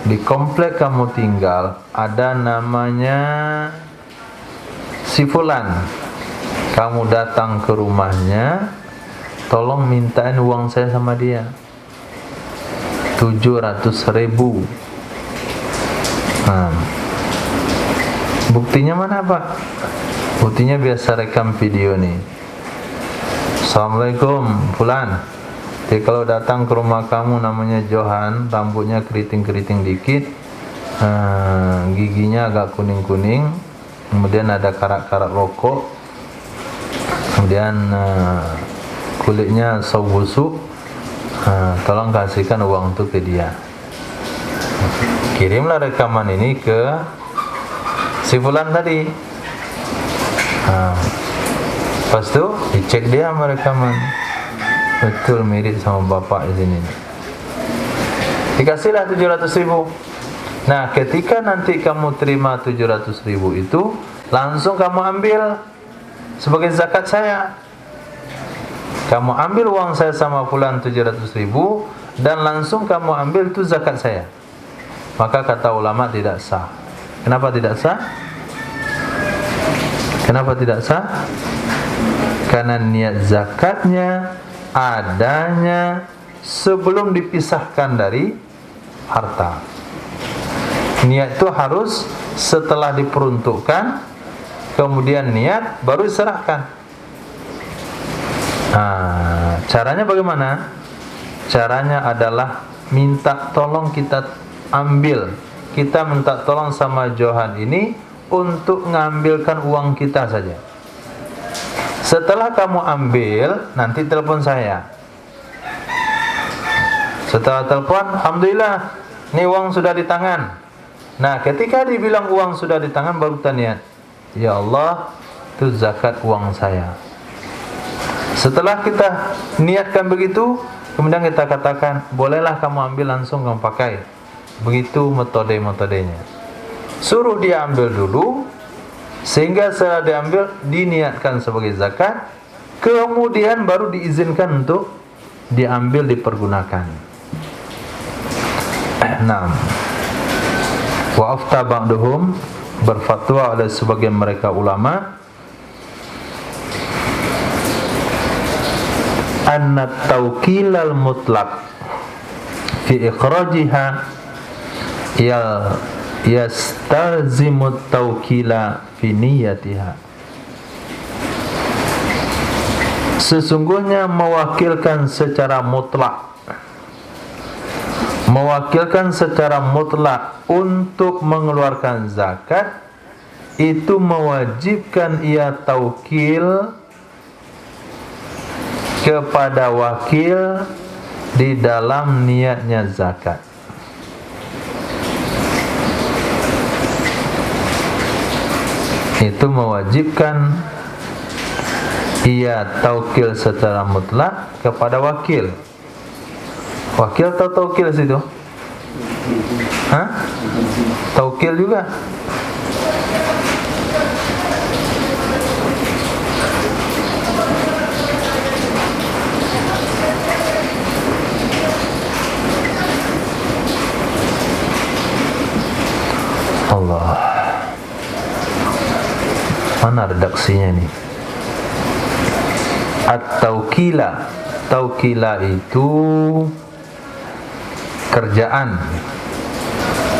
di komplek kamu tinggal, ada namanya si Fulan. Kamu datang ke rumahnya, tolong mintain uang saya sama dia 700.000. Nah, buktinya mana Pak? Buktinya biasa rekam video nih. Assalamualaikum Fulan, jadi kalau datang ke rumah kamu namanya Johan, rambutnya keriting-keriting dikit, giginya agak kuning-kuning, kemudian ada karat-karat rokok, kemudian kulitnya sau busuk, tolong kasihkan uang itu ke dia. Kirimlah rekaman ini ke si Fulan tadi. Pas itu dicek dia sama rekaman, betul mirip sama bapak di sini. Dikasihlah 700.000. Nah, ketika nanti kamu terima 700.000 itu, langsung kamu ambil sebagai zakat saya. Kamu ambil uang saya sama Fulan 700.000 dan langsung kamu ambil itu zakat saya. Maka kata ulama tidak sah. Kenapa tidak sah? Kenapa tidak sah? Karena niat zakatnya adanya sebelum dipisahkan dari harta. Niat itu harus setelah diperuntukkan, kemudian niat baru diserahkan. Caranya bagaimana? Caranya adalah minta tolong kita ambil. Kita minta tolong sama Johan ini untuk mengambilkan uang kita saja. Setelah kamu ambil, nanti telepon saya. Setelah telepon, alhamdulillah, ini uang sudah di tangan. Nah, ketika dibilang uang sudah di tangan, baru kita niat, ya Allah, itu zakat uang saya. Setelah kita niatkan begitu, kemudian kita katakan, bolehlah kamu ambil langsung kamu pakai. Begitu metodenya. Suruh dia ambil dulu, sehingga setelah diambil diniatkan sebagai zakat, kemudian baru diizinkan untuk diambil dipergunakan. Nah, wa afta ba'duhum, berfatwa oleh sebagian mereka ulama, anna tawkilal mutlaq fi ikhrajiha yastalzimut tawkila fi niyatiha. Sesungguhnya mewakilkan secara mutlak untuk mengeluarkan zakat itu mewajibkan ia taukil kepada wakil di dalam niatnya zakat. Itu mewajibkan ia taukil secara mutlak kepada wakil. Wakil atau taukil situ? Taukil juga. Allah, mana redaksinya nih? At-taukila, taukila itu kerjaan,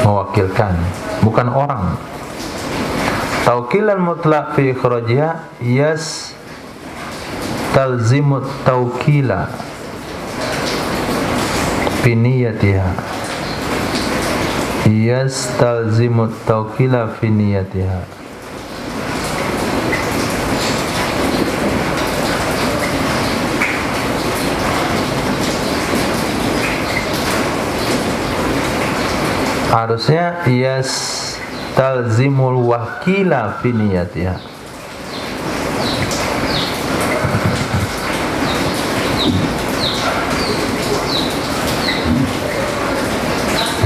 mewakilkan, bukan orang. Taukilan mutlaq fi ikhrajiha talzimut taukila fi niyatiha. Talzimut taukila fi niyatiha. Harusnya yastalzimul wakila fi niyatiha.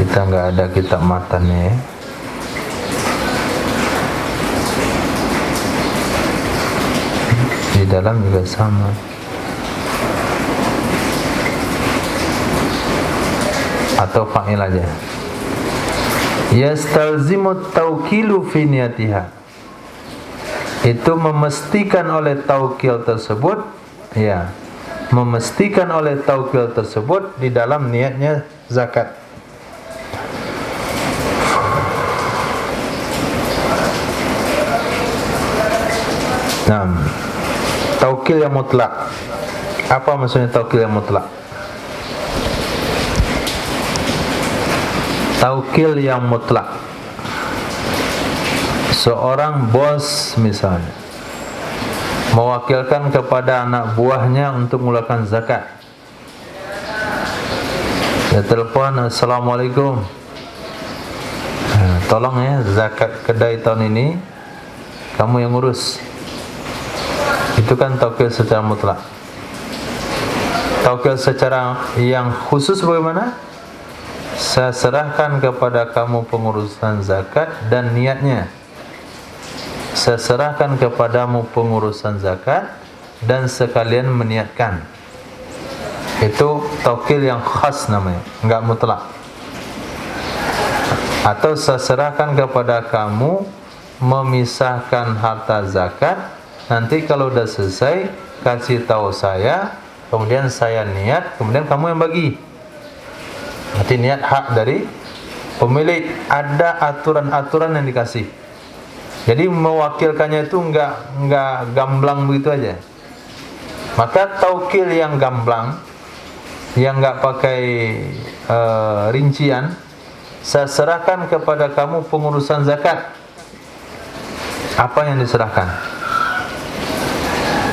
Kita nggak ada kitab matannya ya. Di dalam juga sama. Atau fa'il aja. Yastalzimut taukilu fi niyatiha. Itu memastikan oleh taukil tersebut, ya. Memastikan oleh taukil tersebut di dalam niatnya zakat. Nah, taukil yang mutlak. Apa maksudnya taukil yang mutlak? Taukil yang mutlak. Seorang bos misalnya mewakilkan kepada anak buahnya untuk mengeluarkan zakat. Dia telepon, "Assalamualaikum, tolong ya zakat kedai tahun ini kamu yang ngurus." Itu kan taukil secara mutlak. Taukil secara yang khusus bagaimana? Saya serahkan kepada kamu pengurusan zakat dan niatnya. Saya serahkan kepadamu pengurusan zakat dan sekalian meniatkan. Itu taukil yang khas namanya, enggak mutlak. Atau saya serahkan kepada kamu memisahkan harta zakat. Nanti kalau udah selesai kasih tahu saya, kemudian saya niat, kemudian kamu yang bagi. Nanti niat hak dari pemilik, ada aturan-aturan yang dikasih. Jadi mewakilkannya itu enggak gamblang begitu aja. Maka taukil yang gamblang, yang enggak pakai rincian, saya serahkan kepada kamu pengurusan zakat. Apa yang diserahkan?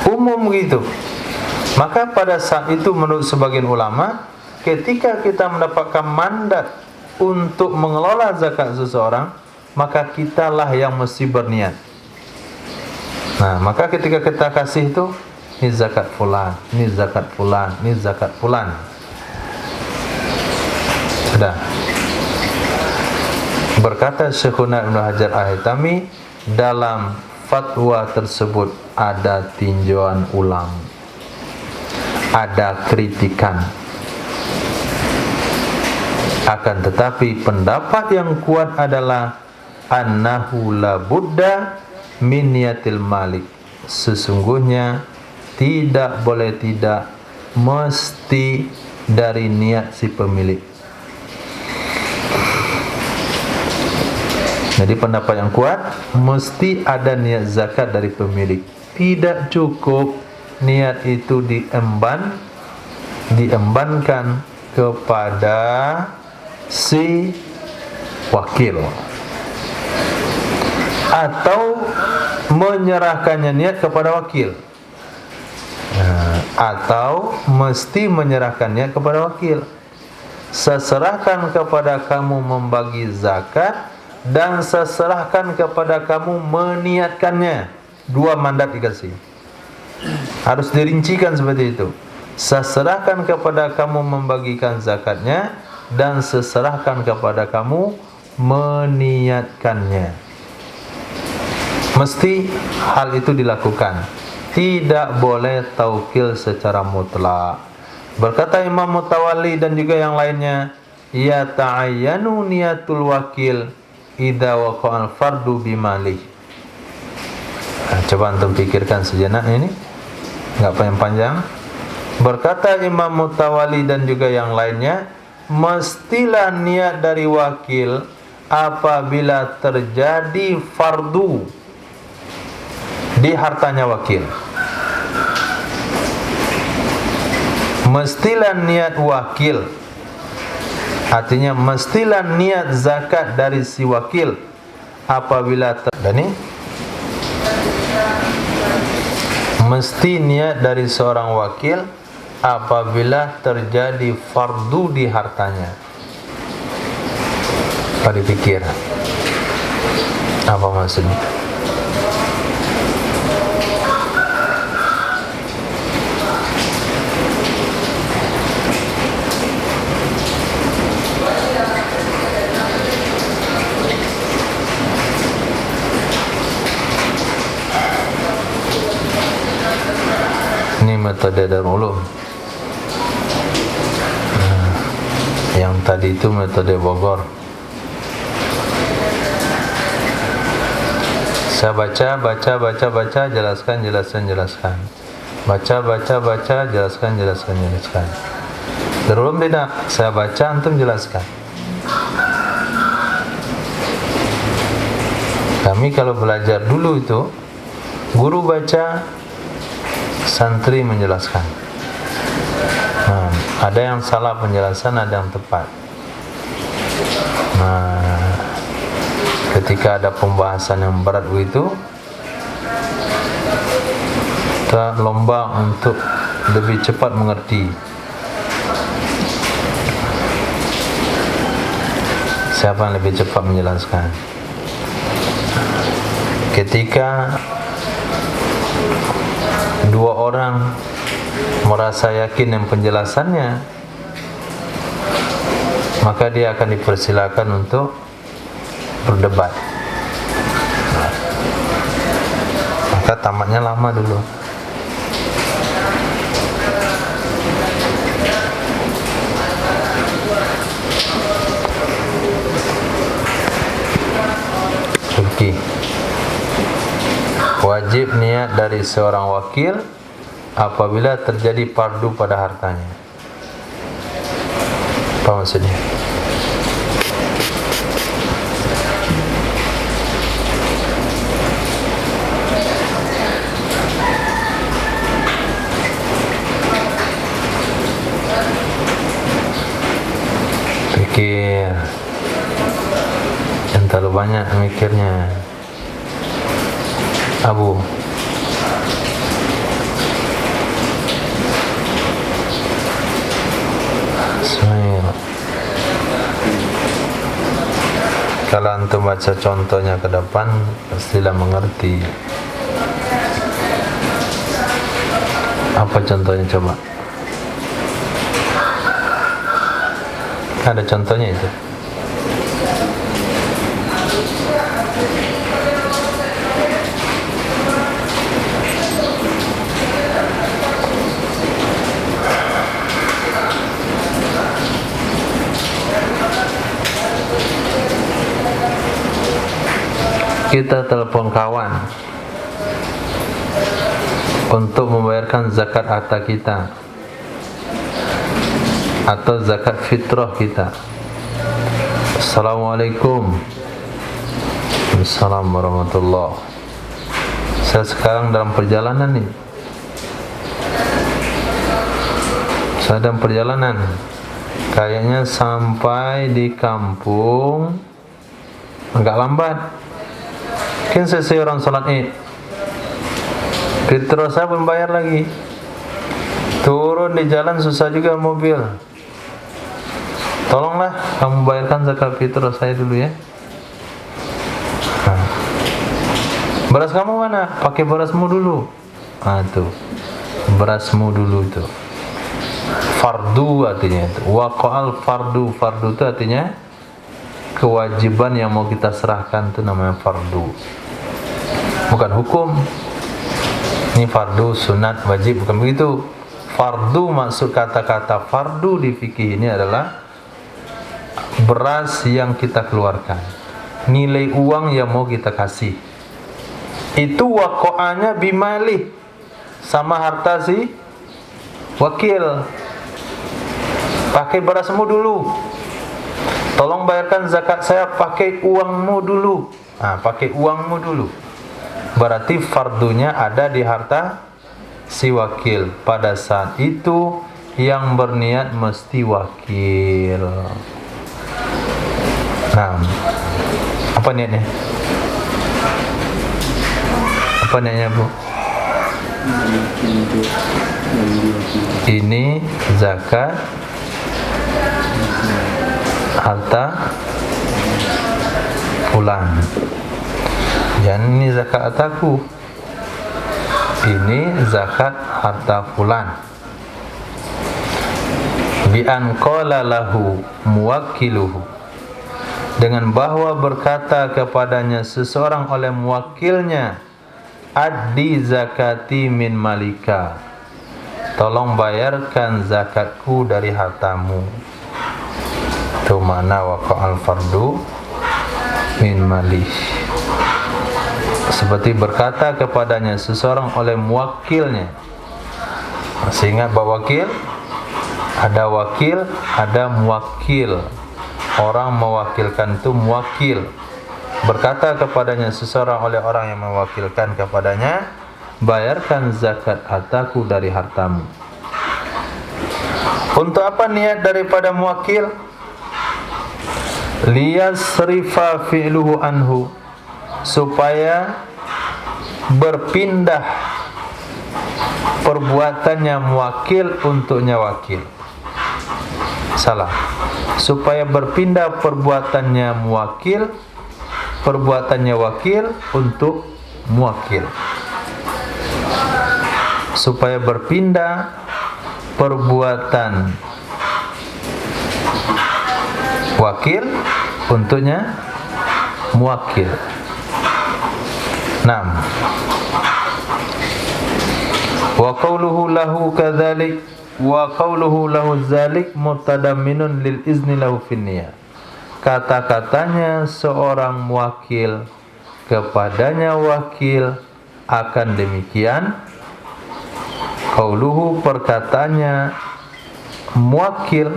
Umum begitu. Maka pada saat itu menurut sebagian ulama, ketika kita mendapatkan mandat untuk mengelola zakat seseorang, maka kitalah yang mesti berniat. Nah, maka ketika kita kasih itu, ini zakat fulan, ini zakat fulan, ini zakat fulan. Sudah. Berkata Syekhuna Ibnu Hajar Al-Haytami, dalam fatwa tersebut ada tinjauan ulang, ada kritikan. Akan tetapi pendapat yang kuat adalah annahu la budda min niyatil malik. Sesungguhnya tidak boleh tidak, mesti dari niat si pemilik. Jadi pendapat yang kuat, mesti ada niat zakat dari pemilik. Tidak cukup niat itu diembankan kepada si wakil, atau menyerahkannya niat kepada wakil, atau mesti menyerahkannya kepada wakil. Saya serahkan kepada kamu membagi zakat, dan saya serahkan kepada kamu meniatkannya. Dua mandat dikasih. Harus dirincikan seperti itu. Saya serahkan kepada kamu membagikan zakatnya, dan seserahkan kepada kamu meniatkannya. Mesti hal itu dilakukan. Tidak boleh taukil secara mutlak. Berkata Imam Mutawalli dan juga yang lainnya, ya ta'ayyanu niyatul wakil idza waqa'al fardu bimalih. Coba antum pikirkan sejenak ini, enggak panjang-panjang. Berkata Imam Mutawalli dan juga yang lainnya, mestilah niat dari wakil apabila terjadi fardu di hartanya wakil. Mestilah niat wakil, artinya mestilah niat zakat dari si wakil apabila mesti niat dari seorang wakil apabila terjadi fardu di hartanya. Apa dipikir? Apa maksudnya? Ini metode Darul Ulum. Yang tadi itu metode Bogor. Saya baca, jelaskan. Baca, jelaskan. Darul Ulum tidak. Saya baca, antum jelaskan. Kami kalau belajar dulu itu, guru baca, santri menjelaskan. Nah, ada yang salah penjelasan, ada yang tepat. Nah, ketika ada pembahasan yang berat begitu, kita lomba untuk lebih cepat mengerti. Siapa yang lebih cepat menjelaskan? Ketika dua orang merasa yakin dengan penjelasannya, maka dia akan dipersilakan untuk berdebat. Maka tamatnya lama dulu. Oke. Wajib niat dari seorang wakil apabila terjadi fardu pada hartanya. Apa maksudnya? Pikir. Jangan terlalu banyak mikirnya. Abu, Ismail, kalau antum baca contohnya ke depan, pastilah mengerti. Apa contohnya coba? Ada contohnya itu? Kita telepon kawan untuk membayarkan zakat harta kita atau zakat fitrah kita. Assalamualaikum. Assalamualaikum warahmatullahi. Saya sekarang dalam perjalanan nih. Saya dalam perjalanan. Kayaknya sampai di kampung agak lambat. Mungkin selesai orang sholat Id. Fitrah saya belum bayar lagi. Turun di jalan susah juga mobil. Tolonglah kamu bayarkan zakat fitrah saya dulu ya. Nah. Beras kamu mana? Pakai berasmu dulu. Ah tuh. Berasmu dulu itu. Fardu artinya itu. Waqa'al fardu. Fardu itu artinya kewajiban yang mau kita serahkan, itu namanya fardu. Bukan hukum. Ini fardu, sunat, wajib, bukan begitu. Fardu, maksud kata-kata fardu di fikih ini adalah beras yang kita keluarkan, nilai uang yang mau kita kasih. Itu waqa'anya bimalih, sama harta si wakil. Pakai berasmu dulu. Tolong bayarkan zakat saya pakai uangmu dulu. Nah, pakai uangmu dulu. Berarti fardunya ada di harta si wakil. Pada saat itu yang berniat mesti wakil. Nah, apa niatnya? Apa niatnya, Bu? Ini zakat harta fulan. Jangan ini zakat hartaku, ini zakat harta fulan. Bi an qala lahu muwakkiluhu, dengan bahwa berkata kepadanya seseorang oleh muwakilnya, addi zakati min malika, tolong bayarkan zakatku dari hartamu. Itu mana waqa'al fardu min malih. Seperti berkata kepadanya seseorang oleh muwakilnya. Masih ingat bab wakil? Ada wakil, ada muwakil. Orang mewakilkan itu muwakil. Berkata kepadanya seseorang oleh orang yang mewakilkan kepadanya, bayarkan zakat hartaku dari hartamu. Untuk apa niat daripada muwakil? Liyasrifa fi'luhu anhu, supaya berpindah perbuatannya muwakil untuknya wakil. Salah. Supaya berpindah perbuatannya muwakil, perbuatannya wakil untuk muwakil. Supaya berpindah perbuatan wakil untuknya muwakil. 6. Wa qawluhu lahu kadzalik wa qawluhu lahu dzalik mutadamminun lil izni lahu fin niyah. Kata-katanya seorang muwakil kepadanya wakil akan demikian. Qauluhu, perkataannya muwakil,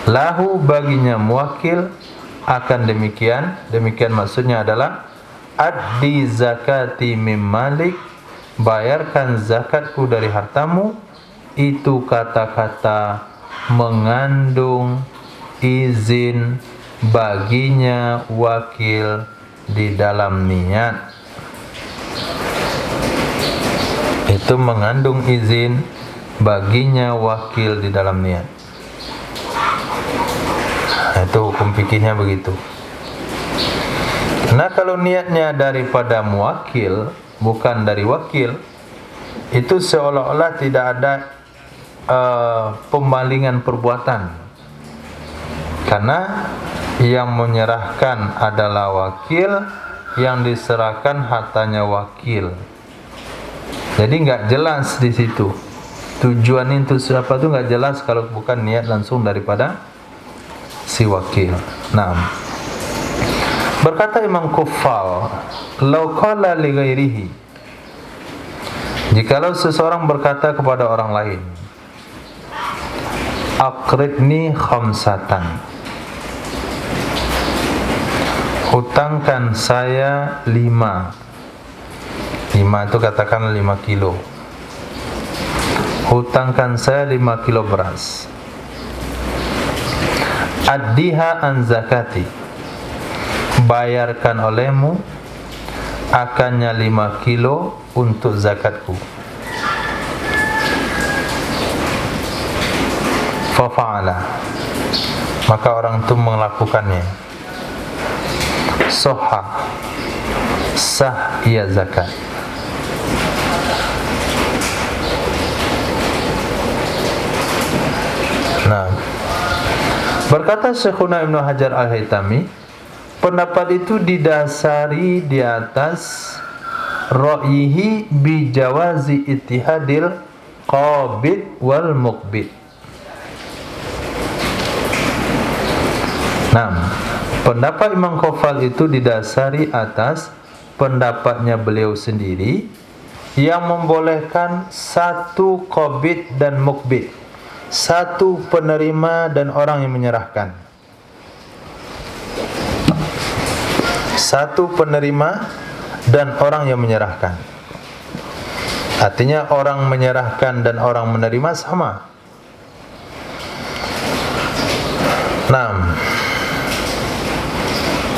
lahu baginya muwakil, akan demikian. Demikian maksudnya adalah addi zakati mim malik, bayarkan zakatku dari hartamu. Itu kata-kata mengandung izin baginya wakil di dalam niat. Itu mengandung izin baginya wakil di dalam niat. Nah, itu hukum fikihnya begitu. Nah, kalau niatnya daripada muwakil, bukan dari wakil, itu seolah-olah tidak ada pembalingan perbuatan. Karena yang menyerahkan adalah wakil, yang diserahkan hartanya wakil. Jadi nggak jelas di situ. Tujuan itu siapa tuh nggak jelas kalau bukan niat langsung daripada si wakil. Nah, berkata Imam Kuffal, "Lau qala li ghairihi." Jikalau seseorang berkata kepada orang lain, "Aqridni khamsatan." Hutangkan saya 5. 5 itu katakan 5 kilo. Hutangkan saya 5 kilo beras. Addiha an zakati, bayarkan olehmu akannya 5 kilo untuk zakatku. Fafa'ala, maka orang itu melakukannya. Soha, sah ia zakat. Nah, berkata Syekhuna Ibnu Hajar Al-Haytami, pendapat itu didasari di atas ra'yihi bi jawazi ittihadil qabid wal muqbid. Nah, pendapat Imam Kuffal itu didasari atas pendapatnya beliau sendiri yang membolehkan satu qabid dan muqbid, satu penerima dan orang yang menyerahkan. Satu penerima dan orang yang menyerahkan. Artinya orang menyerahkan dan orang menerima sama. Nah,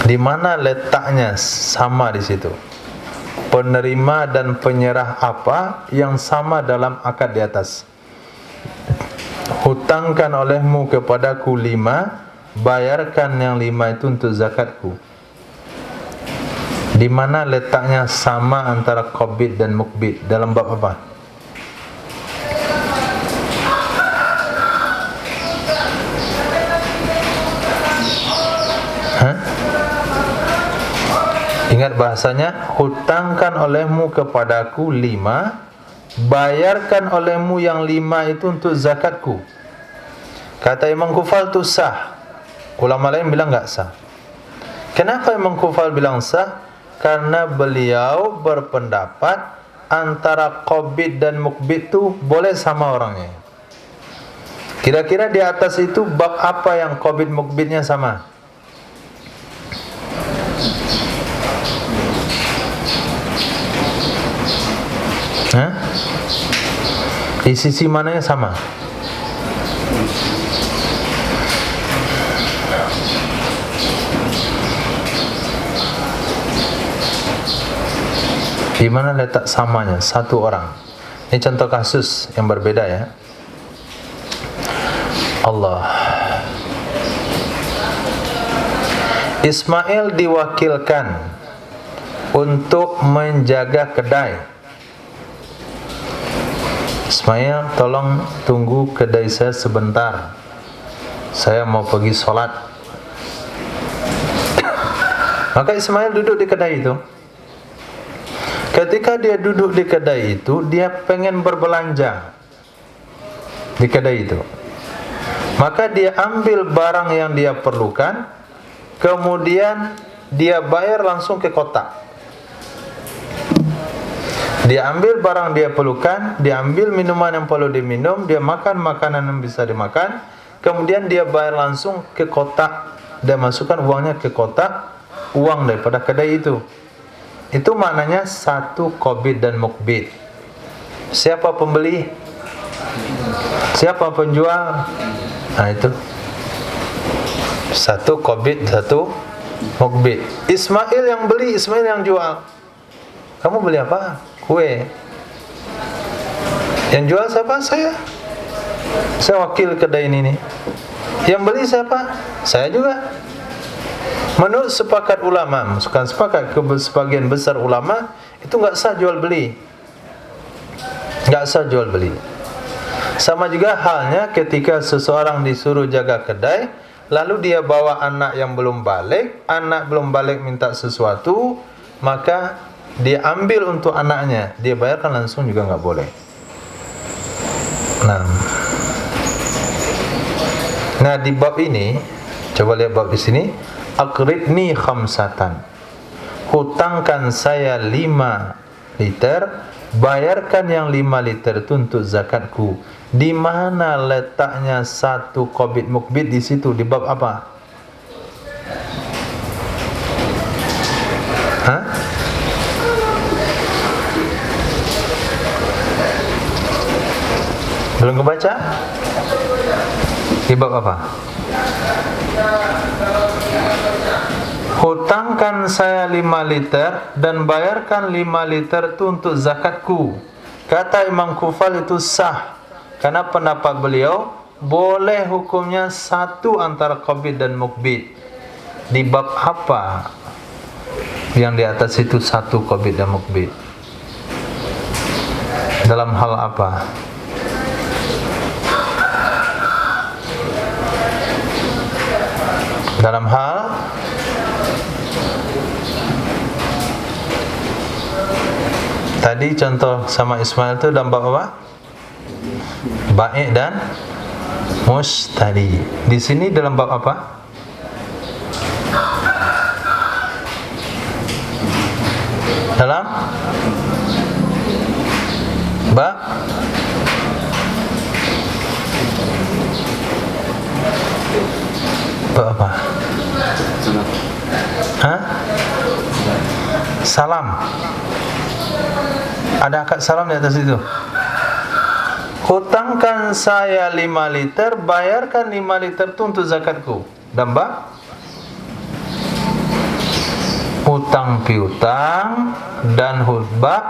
di mana letaknya sama di situ? Penerima dan penyerah apa yang sama dalam akad di atas? Hutangkan olehmu kepadaku 5, bayarkan yang 5 itu untuk zakatku. Di mana letaknya sama antara qabid dan mukbid? Dalam bab apa? Hah? Ingat bahasanya, hutangkan olehmu kepadaku 5, bayarkan olehmu yang 5 itu untuk zakatku. Kata Imam Kufal itu sah. Ulama lain bilang enggak sah. Kenapa Imam Kufal bilang sah? Karena beliau berpendapat antara qabid dan mukbid itu boleh sama orangnya. Kira-kira di atas itu bab apa yang qabid mukbidnya sama? Hah? Di sisi mananya sama? Di mana letak samanya? Satu orang. Ini contoh kasus yang berbeda ya. Allah. Ismail diwakilkan untuk menjaga kedai. Ismail, tolong tunggu kedai saya sebentar. Saya mau pergi sholat. Maka Ismail duduk di kedai itu. Ketika dia duduk di kedai itu, dia pengen berbelanja di kedai itu. Maka dia ambil barang yang dia perlukan, kemudian dia bayar langsung ke kotak. Dia ambil barang dia perlukan, dia ambil minuman yang perlu diminum, dia makan makanan yang bisa dimakan, kemudian dia bayar langsung ke kotak. Dia masukkan uangnya ke kotak, uang daripada kedai itu. Itu maknanya satu qabid dan mukbid. Siapa pembeli? Siapa penjual? Nah itu. Satu qabid, satu mukbid. Ismail yang beli, Ismail yang jual. Kamu beli apa? Kue. Yang jual siapa? Saya. Saya wakil kedai ini nih. Yang beli siapa? Saya juga. Menurut sepakat ulama, bukan sepakat, sebagian besar ulama, itu enggak sah jual beli. Enggak sah jual beli. Sama juga halnya ketika seseorang disuruh jaga kedai, lalu dia bawa anak yang belum balik, anak belum balik minta sesuatu, maka dia ambil untuk anaknya, dia bayarkan langsung juga enggak boleh. Nah, di bab ini, coba lihat bab di sini. Aqridni khamsatan, hutangkan saya 5 liter, bayarkan yang 5 liter itu untuk zakatku. Di mana letaknya satu qabid mukbid di situ? Di bab apa? Hah? Belum kebaca? Di bab apa? Hutangkan saya 5 liter dan bayarkan 5 liter itu untuk zakatku. Kata Imam Kufal itu sah, karena pendapat beliau boleh hukumnya satu antara qabid dan mukbid. Di bab apa yang di atas itu satu qabid dan mukbid? Dalam hal apa? Dalam hal tadi contoh sama Ismail itu dalam bab apa? Baik dan mustari. Di sini dalam bab apa? Dalam bab apa? Hah? Salam. Ada akad salam di atas itu. Hutangkan saya 5 liter, bayarkan 5 liter itu untuk zakatku. Dan bab hutang piutang dan bab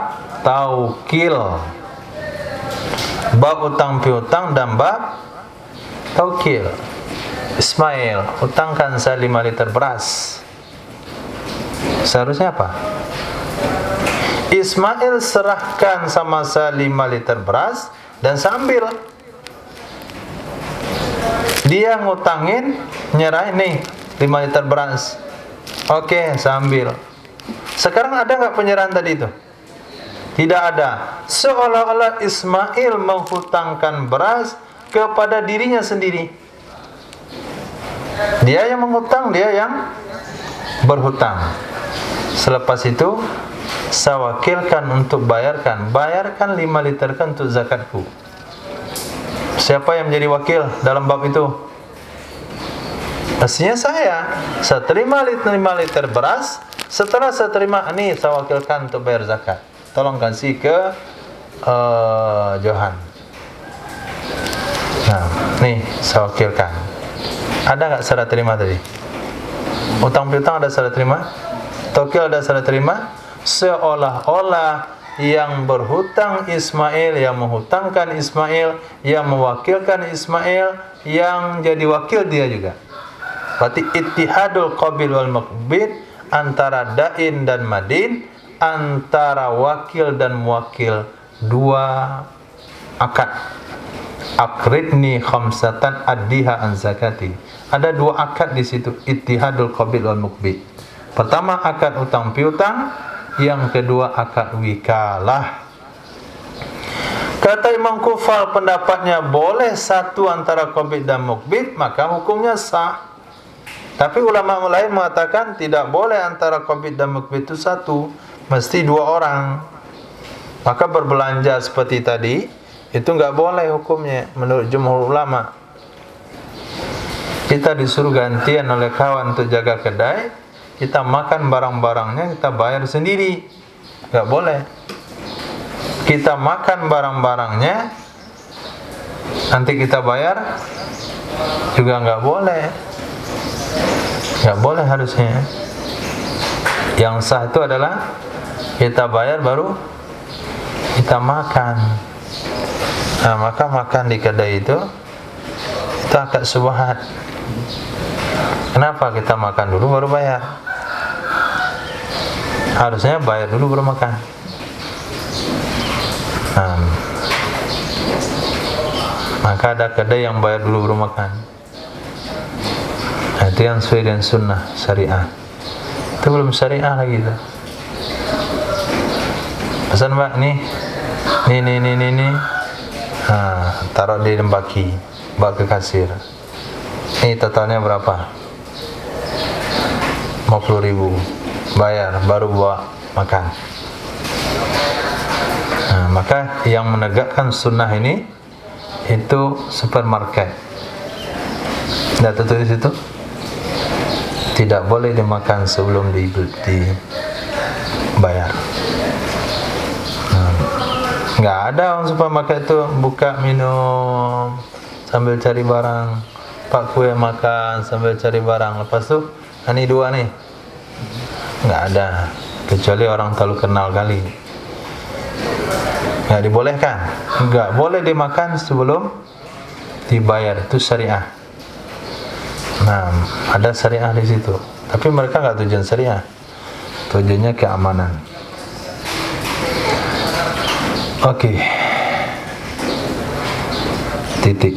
taukil. Bab hutang piutang dan bab taukil. Ismail, hutangkan saya 5 liter beras. Seharusnya apa? Ismail serahkan sama saya 5 liter beras dan sambil dia ngutangin, nyerahin nih 5 liter beras. Oke, sambil. Sekarang ada nggak penyerahan tadi itu? Tidak ada. Seolah-olah Ismail menghutangkan beras kepada dirinya sendiri. Dia yang menghutang, dia yang berhutang. Selepas itu saya wakilkan untuk bayarkan 5 liter kan untuk zakatku. Siapa yang menjadi wakil dalam bab itu? Pastinya saya terima 5 liter beras. Setelah saya terima, ini saya wakilkan untuk bayar zakat. Tolong kasih ke Johan. Nah, nih saya wakilkan. Ada nggak serah terima tadi? Utang piutang ada serah terima? Tokil ada serah terima? Seolah-olah yang berhutang Ismail, yang menghutangkan Ismail, yang mewakilkan Ismail, yang jadi wakil dia juga. Berarti ittihadul qabil wal maqbid, antara dain dan madin, antara wakil dan muwakil, 2 akad. Aqridni khamsatan addiha an zakati. Ada 2 akad di situ, ittihadul qabil wal maqbid. Pertama akad utang piutang, yang kedua akad wikalah. Kata Imam Kufal, pendapatnya boleh satu antara qabid dan mukbid, maka hukumnya sah. Tapi ulama lain mengatakan tidak boleh antara qabid dan mukbid itu satu, mesti 2 orang. Maka berbelanja seperti tadi itu enggak boleh hukumnya menurut jumhur ulama. Kita disuruh gantian oleh kawan untuk jaga kedai, kita makan barang-barangnya, kita bayar sendiri. Enggak boleh. Kita makan barang-barangnya, nanti kita bayar juga enggak boleh. Enggak boleh harusnya. Yang sah itu adalah kita bayar baru kita makan. Nah, maka makan di kedai itu akad syubhat. Kenapa kita makan dulu baru bayar? Harusnya bayar dulu baru makan. Nah, maka ada kedai yang bayar dulu baru makan. Nah, itu yang sesuai dengan sunnah syariah. Itu belum syariah lagi itu. Pesan Mbak, nih. Nah, taruh di lembaki, bawa ke kasir. Ini totalnya berapa? 50.000. Bayar, baru bawa makan. Nah, maka yang menegakkan sunnah ini itu supermarket. Tidak tertulis itu? Tidak boleh dimakan sebelum dibayar. Nggak ada orang supermarket itu buka minum sambil cari barang, pak kue makan sambil cari barang. Lepas tu ini 2 nih, nggak ada, kecuali orang terlalu kenal kali. Nggak dibolehkan, nggak boleh dimakan sebelum dibayar, itu syariah. Nah, ada syariah di situ, tapi mereka nggak tujuan syariah, tujuannya keamanan. Oke. Titik.